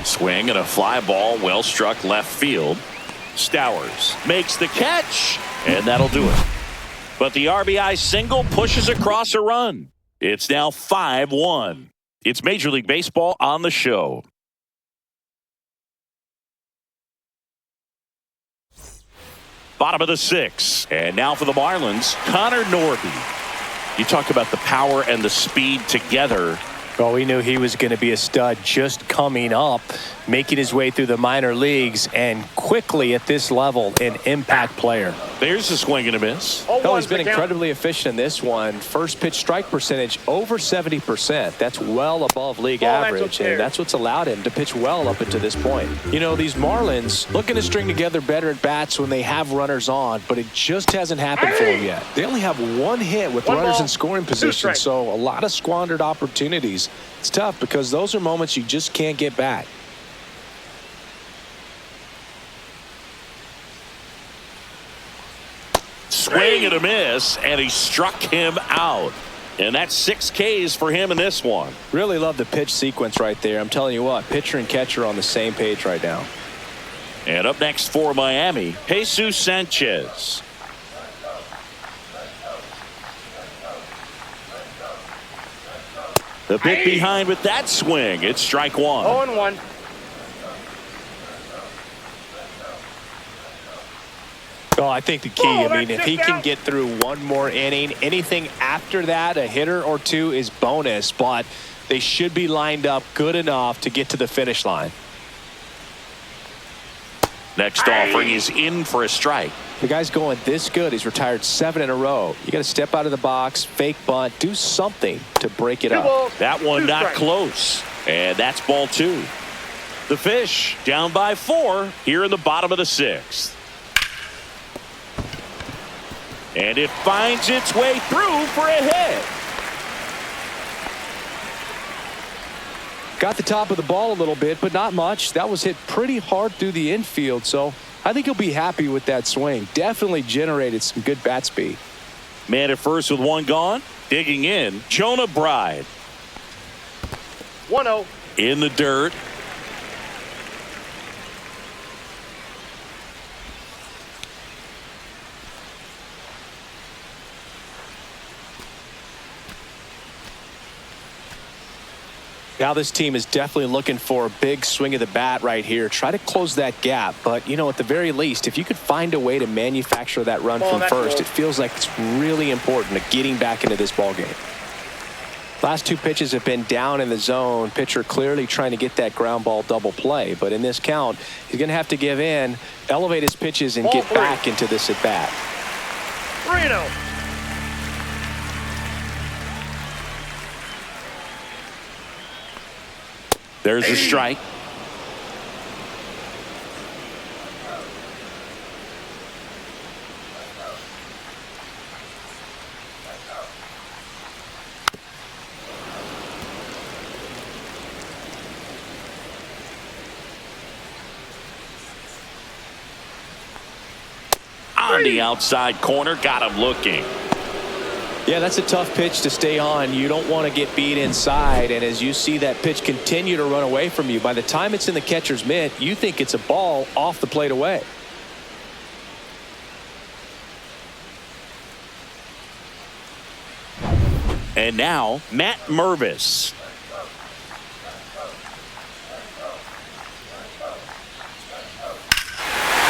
Swing and a fly ball well struck left field. Stowers makes the catch, and that'll do it. But the RBI single pushes across a run. It's now 5-1. It's Major League Baseball on the show. Bottom of the 6th. And now for the Marlins, Connor Norby. You talk about the power and the speed together. Well, we knew he was going to be a stud just coming up, making his way through the minor leagues, and quickly at this level, an impact player. There's a swing and a miss. Oh, he's been incredibly efficient in this one. First pitch strike percentage over 70%. That's well above league average, and that's what's allowed him to pitch well up until this point. You know, these Marlins looking to string together better at bats when they have runners on, but it just hasn't happened for them yet. They only have one hit with runners in scoring position, so a lot of squandered opportunities. It's tough because those are moments you just can't get back. Swing and a miss, and he struck him out. And that's 6 Ks for him in this one. Really love the pitch sequence right there. I'm telling you what, pitcher and catcher are on the same page right now. And up next for Miami, Jesus Sanchez. The bit behind with that swing. It's strike 1. 0-1. Oh, I think the key, if he can get through one more inning, anything after that, a hitter or two is bonus, but they should be lined up good enough to get to the finish line. Next offering is in for a strike. The guy's going this good. He's retired 7 in a row. You got to step out of the box, fake bunt, do something to break it up. That one not close. And that's ball 2. The Fish down by 4 here in the bottom of the 6th. And it finds its way through for a hit. Got the top of the ball a little bit, but not much. That was hit pretty hard through the infield, so I think he'll be happy with that swing. Definitely generated some good bat speed. Man at first with 1 gone. Digging in, Jonah Bride. 1-0. In the dirt. Now this team is definitely looking for a big swing of the bat right here. Try to close that gap. But, at the very least, if you could find a way to manufacture that run from first, it feels like it's really important to getting back into this ball game. Last 2 pitches have been down in the zone. Pitcher clearly trying to get that ground ball double play. But in this count, he's going to have to give in, elevate his pitches, and get back into this at bat. 3-0. There's a strike. On the outside corner, got him looking. Yeah, that's a tough pitch to stay on. You don't want to get beat inside, and as you see that pitch continue to run away from you, by the time it's in the catcher's mitt, you think it's a ball off the plate away. And now, Matt Mervis.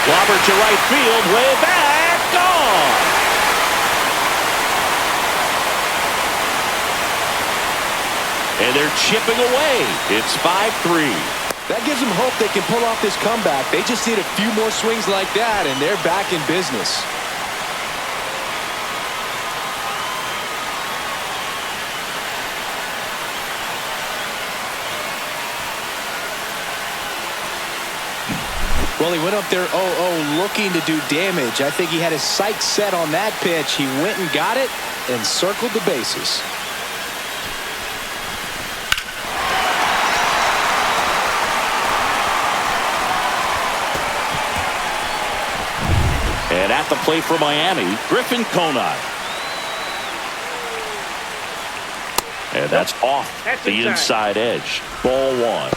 Clobber to right field, way back, gone. And they're chipping away. It's 5-3. That gives them hope they can pull off this comeback. They just need a few more swings like that, and they're back in business. Well, he went up there 0-0 looking to do damage. I think he had his sights set on that pitch. He went and got it and circled the bases. And at the plate for Miami, Griffin Conine. And that's off the inside edge. Ball 1.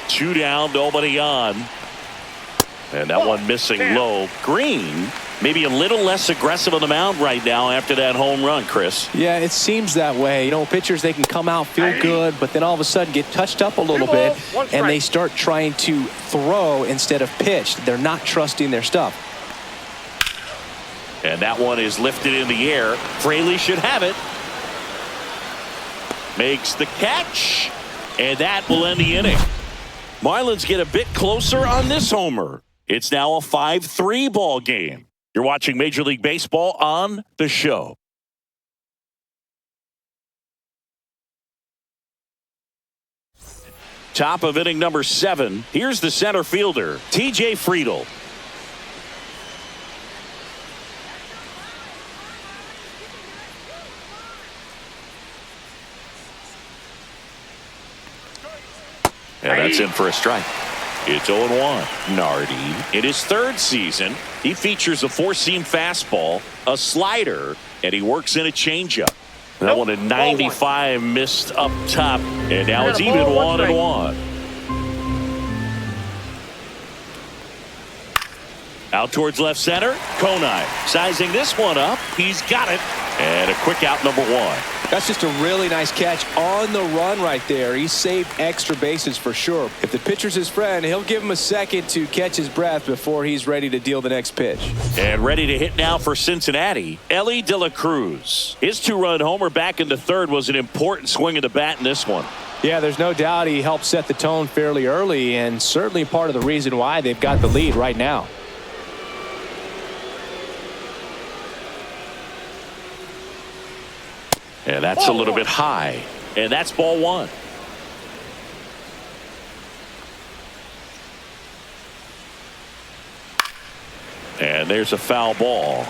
Two down, nobody on. And that one missing low. Green maybe a little less aggressive on the mound right now after that home run, Chris. Yeah, it seems that way. Pitchers, they can come out, feel good, but then all of a sudden get touched up a little bit, and they start trying to throw instead of pitch. They're not trusting their stuff. And that one is lifted in the air. Fraley should have it. Makes the catch, and that will end the inning. Marlins get a bit closer on this homer. It's now a 5-3 ball game. You're watching Major League Baseball on The Show. Top of inning number 7. Here's the center fielder, T.J. Friedl. And that's in for a strike. It's 0-1. Nardi, in his 3rd season, he features a 4-seam fastball, a slider, and he works in a changeup. That one at 95 missed up top, and now it's even 1-1. Out towards left center. Konai sizing this one up. He's got it. And a quick out, number one. That's just a really nice catch on the run right there. He saved extra bases for sure. If the pitcher's his friend, he'll give him a second to catch his breath before he's ready to deal the next pitch. And ready to hit now for Cincinnati, Elly De La Cruz. His two-run homer back in the third was an important swing of the bat in this one. Yeah, there's no doubt he helped set the tone fairly early, and certainly part of the reason why they've got the lead right now. And that's a little bit high. And that's ball one. And there's a foul ball.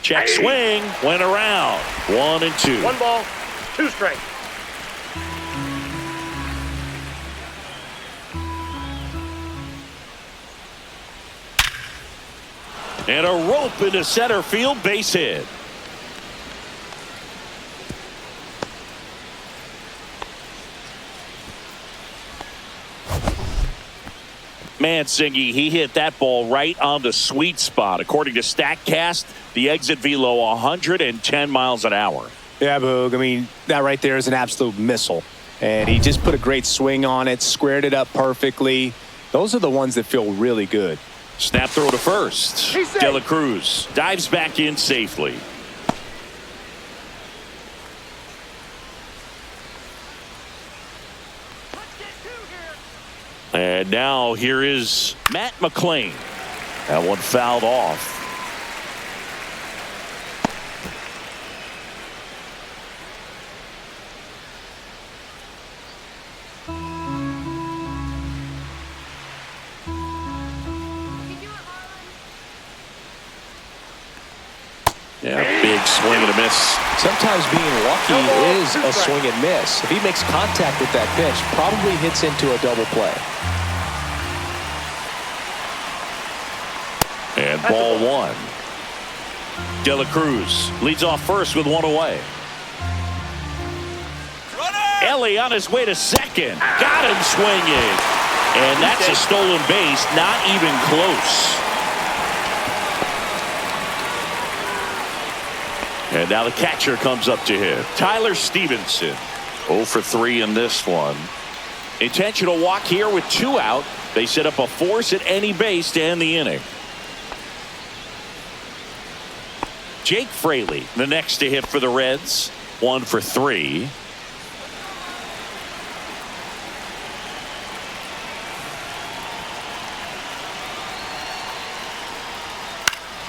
Check swing. Went around. 1-2. 1 ball, 2 strikes. And a rope into center field, base hit. Mansingi, he hit that ball right on the sweet spot. According to StatCast, the exit velo 110 miles an hour. Yeah, Boog. I mean, that right there is an absolute missile. And he just put a great swing on it, squared it up perfectly. Those are the ones that feel really good. Snap throw to first. De La Cruz dives back in safely. And now here is Matt McClain. That one fouled off. Yeah, big swing and a miss. Sometimes being lucky is a swing and miss. If he makes contact with that pitch, probably hits into a double play. And ball one. De La Cruz leads off first with one away. Elly on his way to second. Got him swinging. And that's a stolen base. Not even close. And now the catcher comes up to him. Tyler Stevenson. 0 for 3 in this one. Intentional walk here with 2 out. They set up a force at any base to end the inning. Jake Fraley, the next to hit for the Reds. 1 for 3.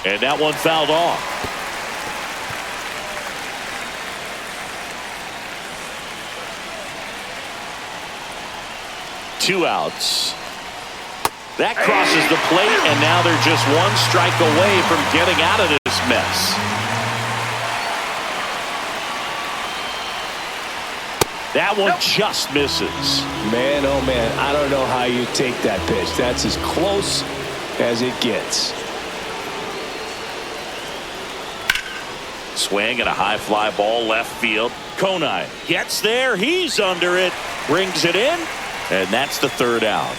And that one fouled off. Two outs. That crosses the plate, and now they're just 1 strike away from getting out of this mess. That one just misses. Man, oh man, I don't know how you take that pitch. That's as close as it gets. Swing and a high fly ball left field. Konai gets there. He's under it. Brings it in. And that's the 3rd out.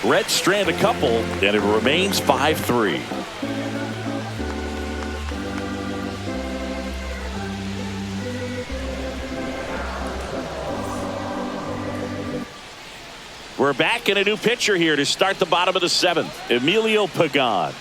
Reds strand a couple, and it remains 5-3. We're back in a new pitcher here to start the bottom of the 7th. Emilio Pagan.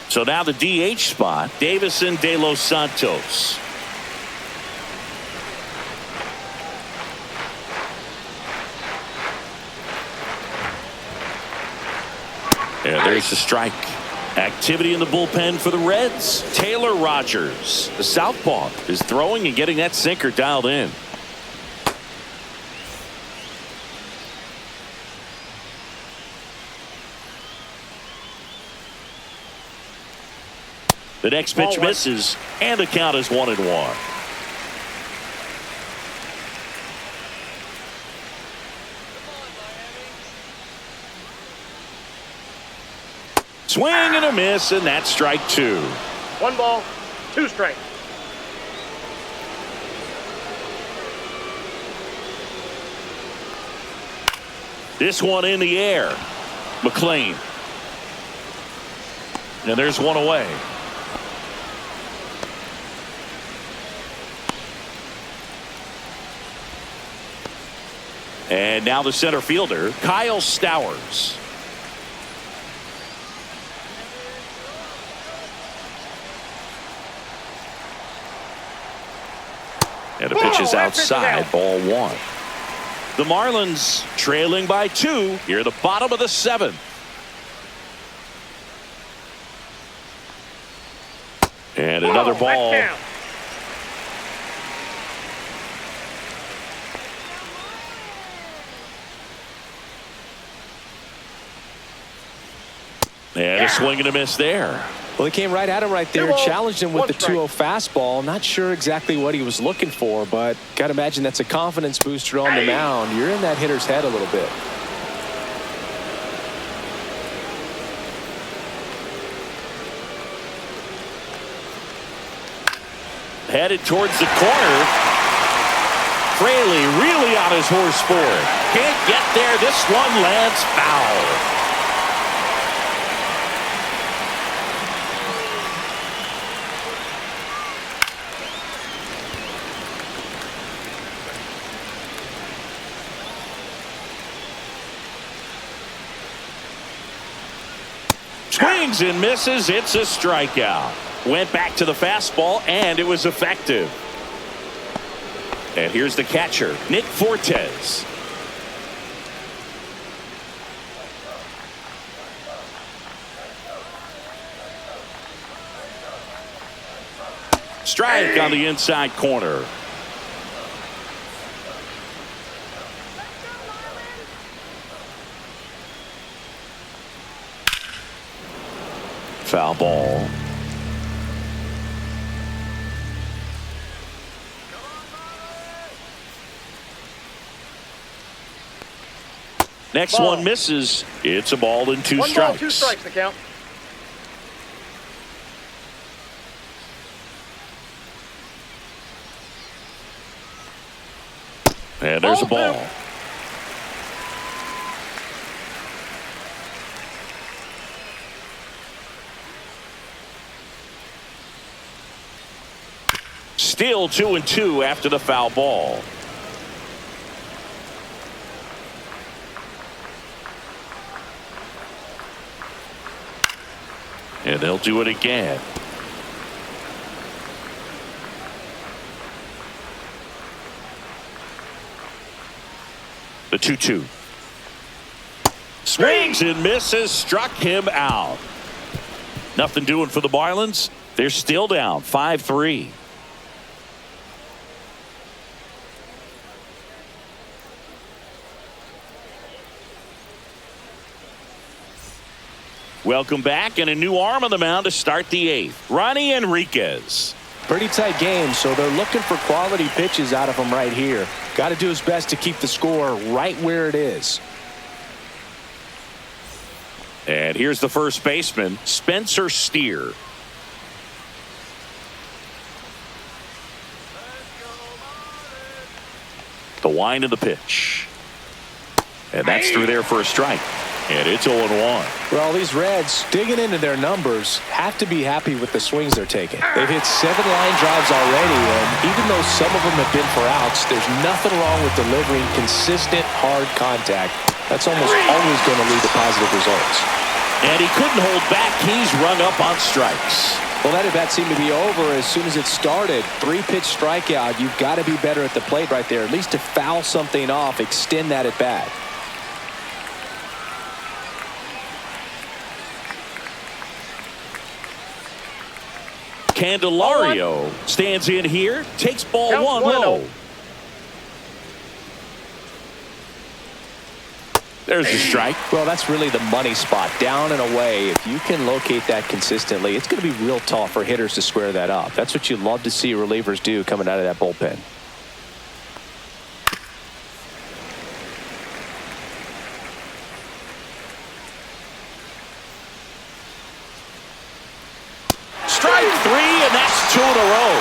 So now the DH spot, Davison De Los Santos. And there's the strike. Activity in the bullpen for the Reds. Taylor Rogers, the southpaw, is throwing and getting that sinker dialed in. The next pitch misses, and the count is 1-1. Swing and a miss, and that's strike two. 1 ball, 2 strikes. This one in the air. McLean. And there's one away. And now the center fielder, Kyle Stowers. And the pitch is outside, ball 1. The Marlins trailing by 2 here, the bottom of the 7th. And another ball. And a swing and a miss there. Well, he came right at him right there, challenged him with the 2-0 fastball. Not sure exactly what he was looking for, but got to imagine that's a confidence booster on the mound. You're in that hitter's head a little bit. Headed towards the corner. Fraley really on his horse for it. Can't get there. This one lands foul. Swings and misses. It's a strikeout. Went back to the fastball, and it was effective. And here's the catcher, Nick Fortes. Strike on the inside corner. Foul ball. Next one misses. It's a ball and 2 strikes. 1 ball, 2 strikes the count. And there's a ball. Still 2-2 after the foul ball. And they'll do it again. The 2-2. Swings and misses. Struck him out. Nothing doing for the Marlins. They're still down 5-3. Welcome back, and a new arm on the mound to start the 8th. Ronnie Enriquez. Pretty tight game, so they're looking for quality pitches out of him right here. Got to do his best to keep the score right where it is. And here's the first baseman, Spencer Steer. The wind of the pitch. And that's through there for a strike. And it's 0-1. Well, these Reds, digging into their numbers, have to be happy with the swings they're taking. They've hit 7 line drives already, and even though some of them have been for outs, there's nothing wrong with delivering consistent, hard contact. That's almost always going to lead to positive results. And he couldn't hold back. He's rung up on strikes. Well, that at-bat seemed to be over as soon as it started. 3-pitch strikeout. You've got to be better at the plate right there, at least to foul something off, extend that at-bat. Candelario stands in here, takes ball 1 low. There's the strike. Well, that's really the money spot, down and away. If you can locate that consistently, it's going to be real tough for hitters to square that up. That's what you love to see relievers do coming out of that bullpen. 2 in a row.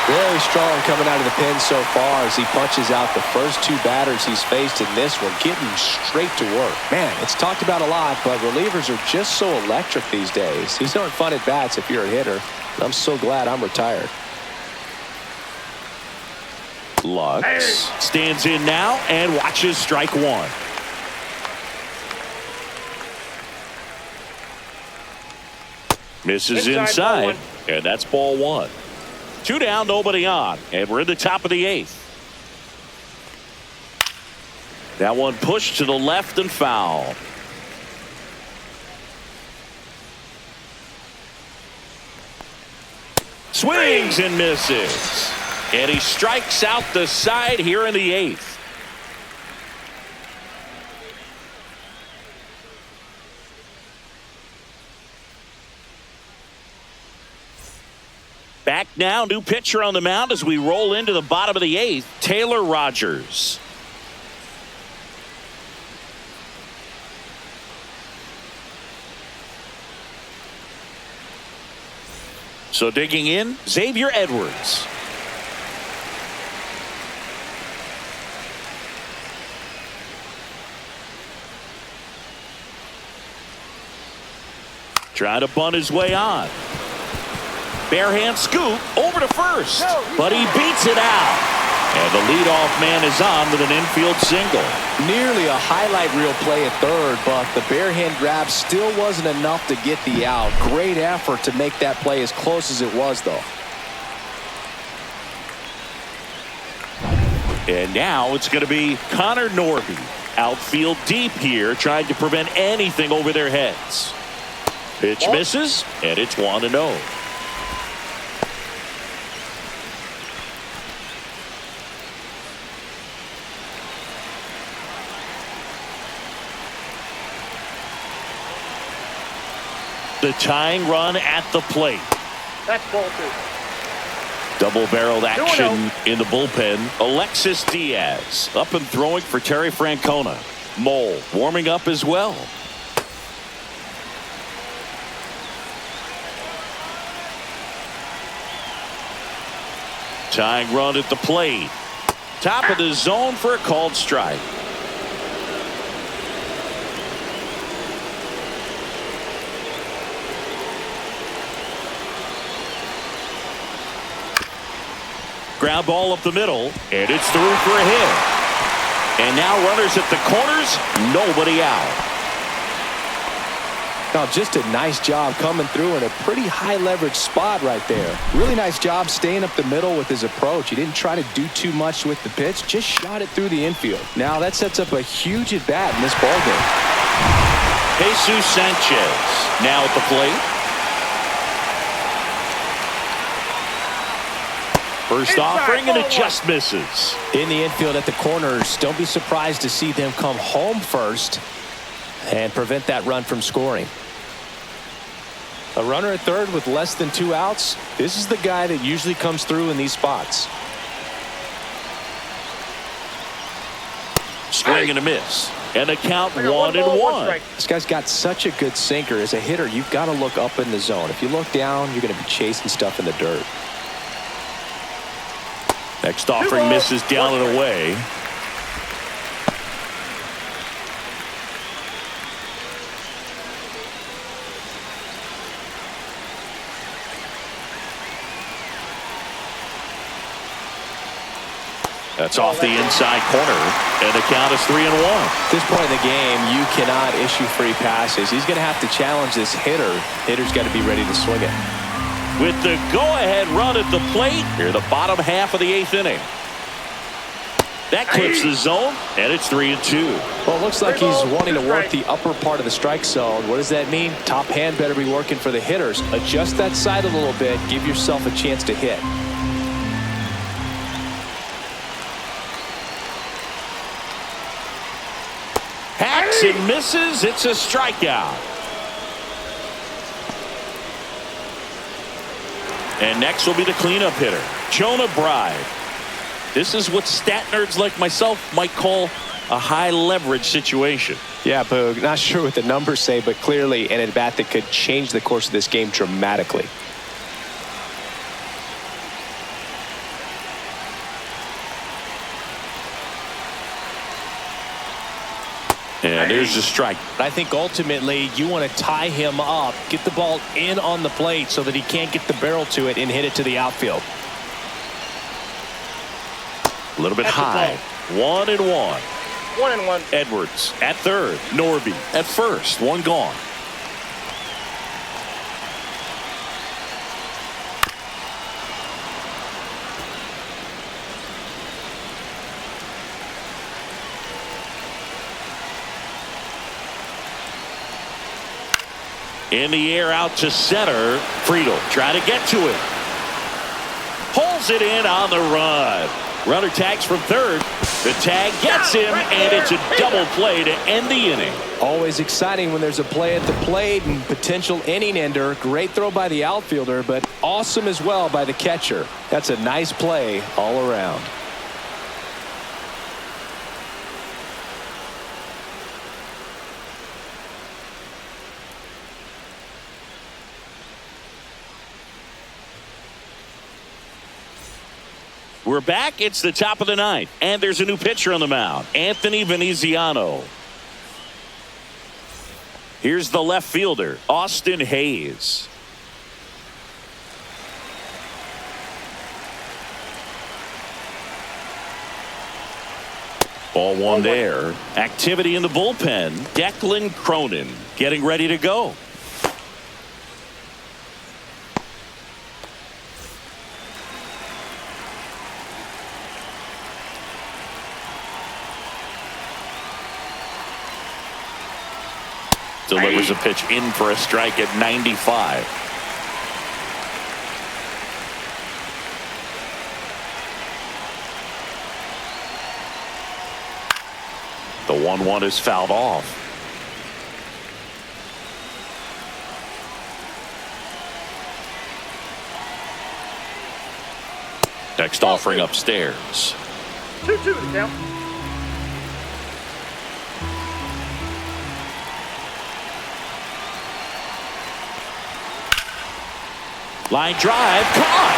Very strong coming out of the pen so far as he punches out the first 2 batters he's faced in this one, getting straight to work. Man, it's talked about a lot, but relievers are just so electric these days. These aren't fun at bats if you're a hitter. I'm so glad I'm retired. Lux stands in now and watches strike 1. Misses inside, and that's ball 1. 2 down, nobody on, and we're in the top of the 8th. That one pushed to the left and foul. Swings and misses. And he strikes out the side here in the 8th. Back now, new pitcher on the mound as we roll into the bottom of the 8th, Taylor Rogers. So digging in, Xavier Edwards. Trying to bunt his way on. Barehand scoop over to first, but he beats it out. And the leadoff man is on with an infield single. Nearly a highlight reel play at third, but the barehand grab still wasn't enough to get the out. Great effort to make that play as close as it was, though. And now it's going to be Connor Norby. Outfield deep here, trying to prevent anything over their heads. Pitch misses, and it's 1-0. The tying run at the plate. That's ball 2. Double-barreled action in the bullpen. Alexis Diaz up and throwing for Terry Francona. Mole warming up as well. Tying run at the plate. Top of the zone for a called strike. Ground ball up the middle, and it's through for a hit. And now runners at the corners, nobody out. Now just a nice job coming through in a pretty high leverage spot right there. Really nice job staying up the middle with his approach. He didn't try to do too much with the pitch, just shot it through the infield. Now that sets up a huge at bat in this ballgame. Jesus Sanchez now at the plate. First offering, and it just misses. In the infield at the corners, don't be surprised to see them come home first and prevent that run from scoring. A runner at third with less than 2 outs. This is the guy that usually comes through in these spots. Swing and a miss. And the count 1-1. This guy's got such a good sinker. As a hitter, you've got to look up in the zone. If you look down, you're going to be chasing stuff in the dirt. Next offering misses down and away. That's off the inside corner, and the count is 3-1. At this point in the game, you cannot issue free passes. He's going to have to challenge this hitter. Hitter's got to be ready to swing it. With the go-ahead run at the plate, here the bottom half of the 8th inning. That clips the zone, and it's 3-2. Well, it looks like he's wanting to work the upper part of the strike zone. What does that mean? Top hand better be working for the hitters. Adjust that side a little bit. Give yourself a chance to hit. Hacks and misses. It's a strikeout. And next will be the cleanup hitter, Jonah Bride. This is what stat nerds like myself might call a high leverage situation. Yeah, Boog, not sure what the numbers say, but clearly an at-bat that could change the course of this game dramatically. And there's the strike. I think ultimately you want to tie him up, get the ball in on the plate so that he can't get the barrel to it and hit it to the outfield. A little bit high. 1-1. 1-1. Edwards at third. Norby at first. One gone. In the air out to center. Friedel try to get to it. Pulls it in on the run. Runner tags from third. The tag gets him, and it's a double play to end the inning. Always exciting when there's a play at the plate and potential inning ender. Great throw by the outfielder, but awesome as well by the catcher. That's a nice play all around. We're back. It's the top of the ninth, and there's a new pitcher on the mound, Anthony Veneziano. Here's the left fielder, Austin Hayes. Ball one there. Activity in the bullpen. Declan Cronin getting ready to go. Delivers a pitch in for a strike at 95. The 1-1 is fouled off. Next offering upstairs. 2-2 to count. Line drive, caught.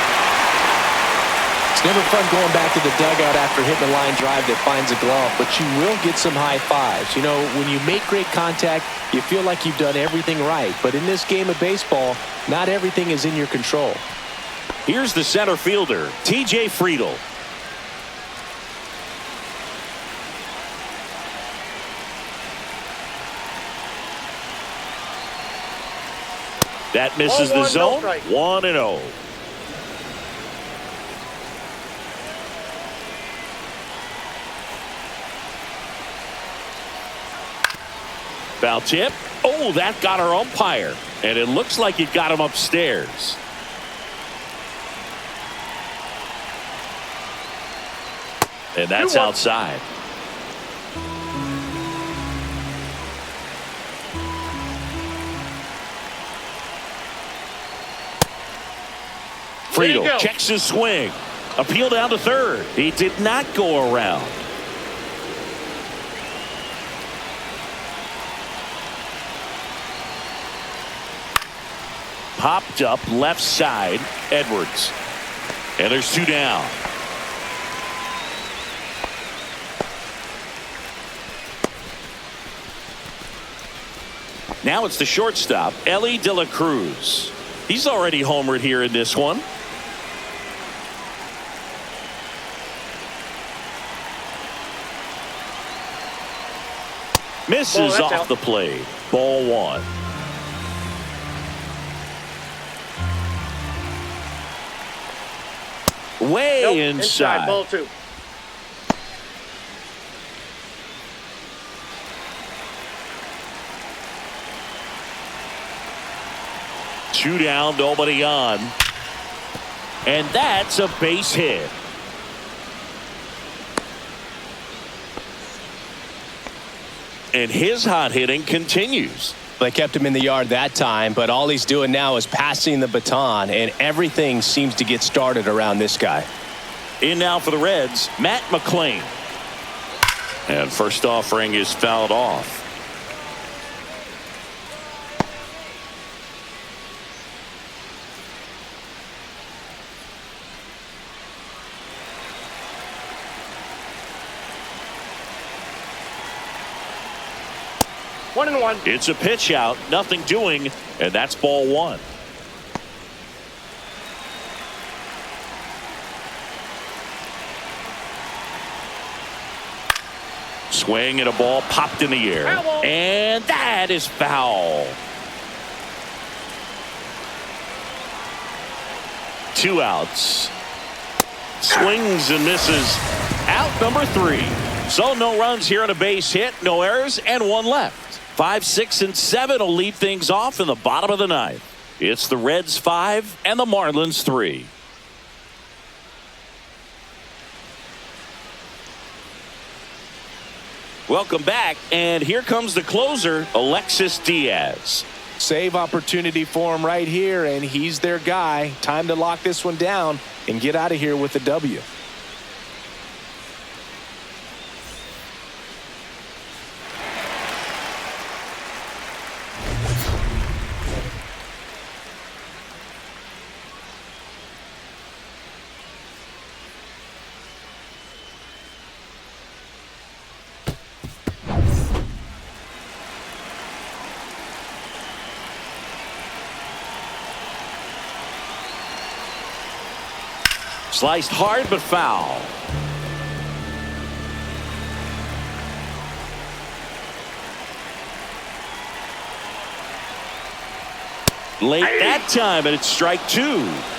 It's never fun going back to the dugout after hitting a line drive that finds a glove, but you will get some high fives. You know, when you make great contact, you feel like you've done everything right. But in this game of baseball, not everything is in your control. Here's the center fielder, T.J. Friedel. That misses the zone. 1-0. Foul tip. Oh, that got our umpire. And it looks like it got him upstairs. And that's outside. Friedel checks his swing. Appeal down to third. He did not go around. Popped up left side. Edwards. And there's two down. Now it's the shortstop, Ellie De La Cruz. He's already homered here in this one. Misses off the plate. Ball one. Way inside. Ball two. Two down, nobody on. And that's a base hit. And his hot hitting continues. They kept him in the yard that time, but all he's doing now is passing the baton, and everything seems to get started around this guy. In now for the Reds, Matt McClain. And first offering is fouled off. 1-1. It's a pitch out, nothing doing, and that's ball one. Swing and a ball popped in the air. Foul. And that is foul. 2 outs. Swings and misses. Out number 3. So no runs here on a base hit, no errors, and 1 left. 5, 6, and 7 will lead things off in the bottom of the 9th. It's the Reds 5 and the Marlins 3. Welcome back, and here comes the closer, Alexis Diaz. Save opportunity for him right here, and he's their guy. Time to lock this one down and get out of here with a W. Sliced hard but foul. Late that time, and it's strike 2.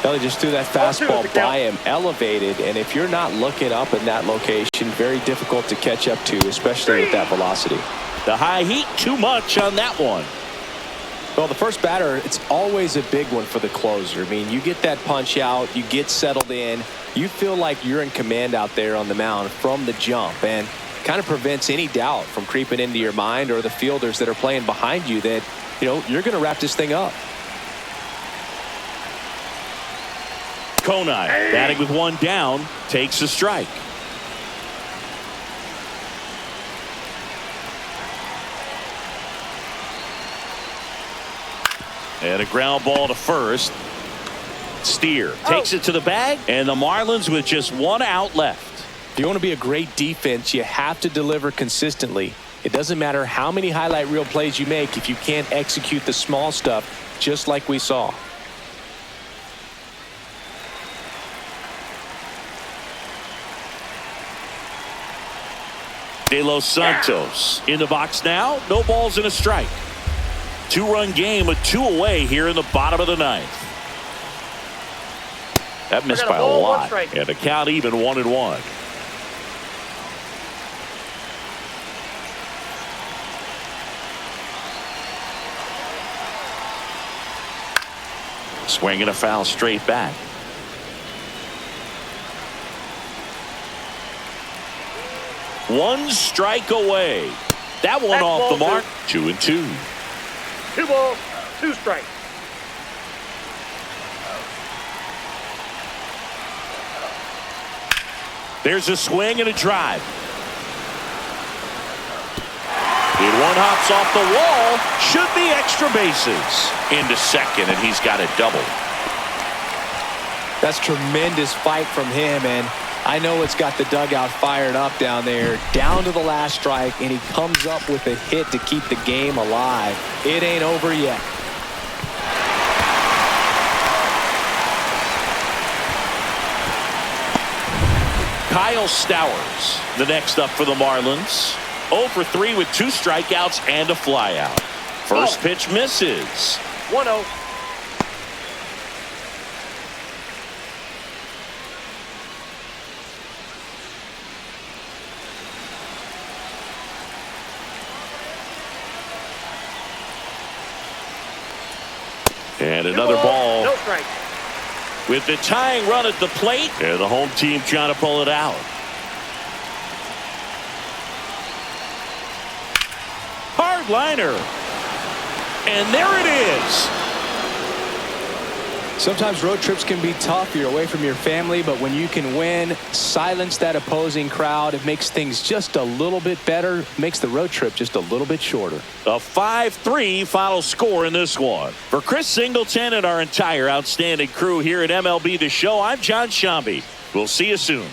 They just threw that fastball by him, elevated, and if you're not looking up in that location, very difficult to catch up to, especially with that velocity. The high heat, too much on that one. Well, the first batter, it's always a big one for the closer. I mean, you get that punch out, you get settled in, you feel like you're in command out there on the mound from the jump, and kind of prevents any doubt from creeping into your mind or the fielders that are playing behind you that, you know, you're going to wrap this thing up. Konai, batting with 1 down, takes a strike. And a ground ball to first. Steer takes it to the bag, and the Marlins with just 1 out left. If you want to be a great defense, you have to deliver consistently. It doesn't matter how many highlight reel plays you make if you can't execute the small stuff, just like we saw. De Los Santos in the box now. No balls and a strike. 2-run game with 2 away here in the bottom of the 9th. That missed by a lot. And the count even 1-1. Swinging a foul straight back. One strike away. That one off the mark. 2-2. 2 balls, 2 strikes. There's a swing and a drive. And one hops off the wall. Should be extra bases. Into second, and he's got a double. That's tremendous fight from him, and I know it's got the dugout fired up down there, down to the last strike, and he comes up with a hit to keep the game alive. It ain't over yet. Kyle Stowers, the next up for the Marlins. 0 for 3 with 2 strikeouts and a flyout. First pitch misses. 1-0. And another ball. No strike. With the tying run at the plate, and the home team trying to pull it out. Hard liner. And there it is. Sometimes road trips can be tough. You're away from your family, but when you can win, silence that opposing crowd, it makes things just a little bit better, makes the road trip just a little bit shorter. A 5-3 final score in this one. For Chris Singleton and our entire outstanding crew here at MLB The Show, I'm John Shambi. We'll see you soon.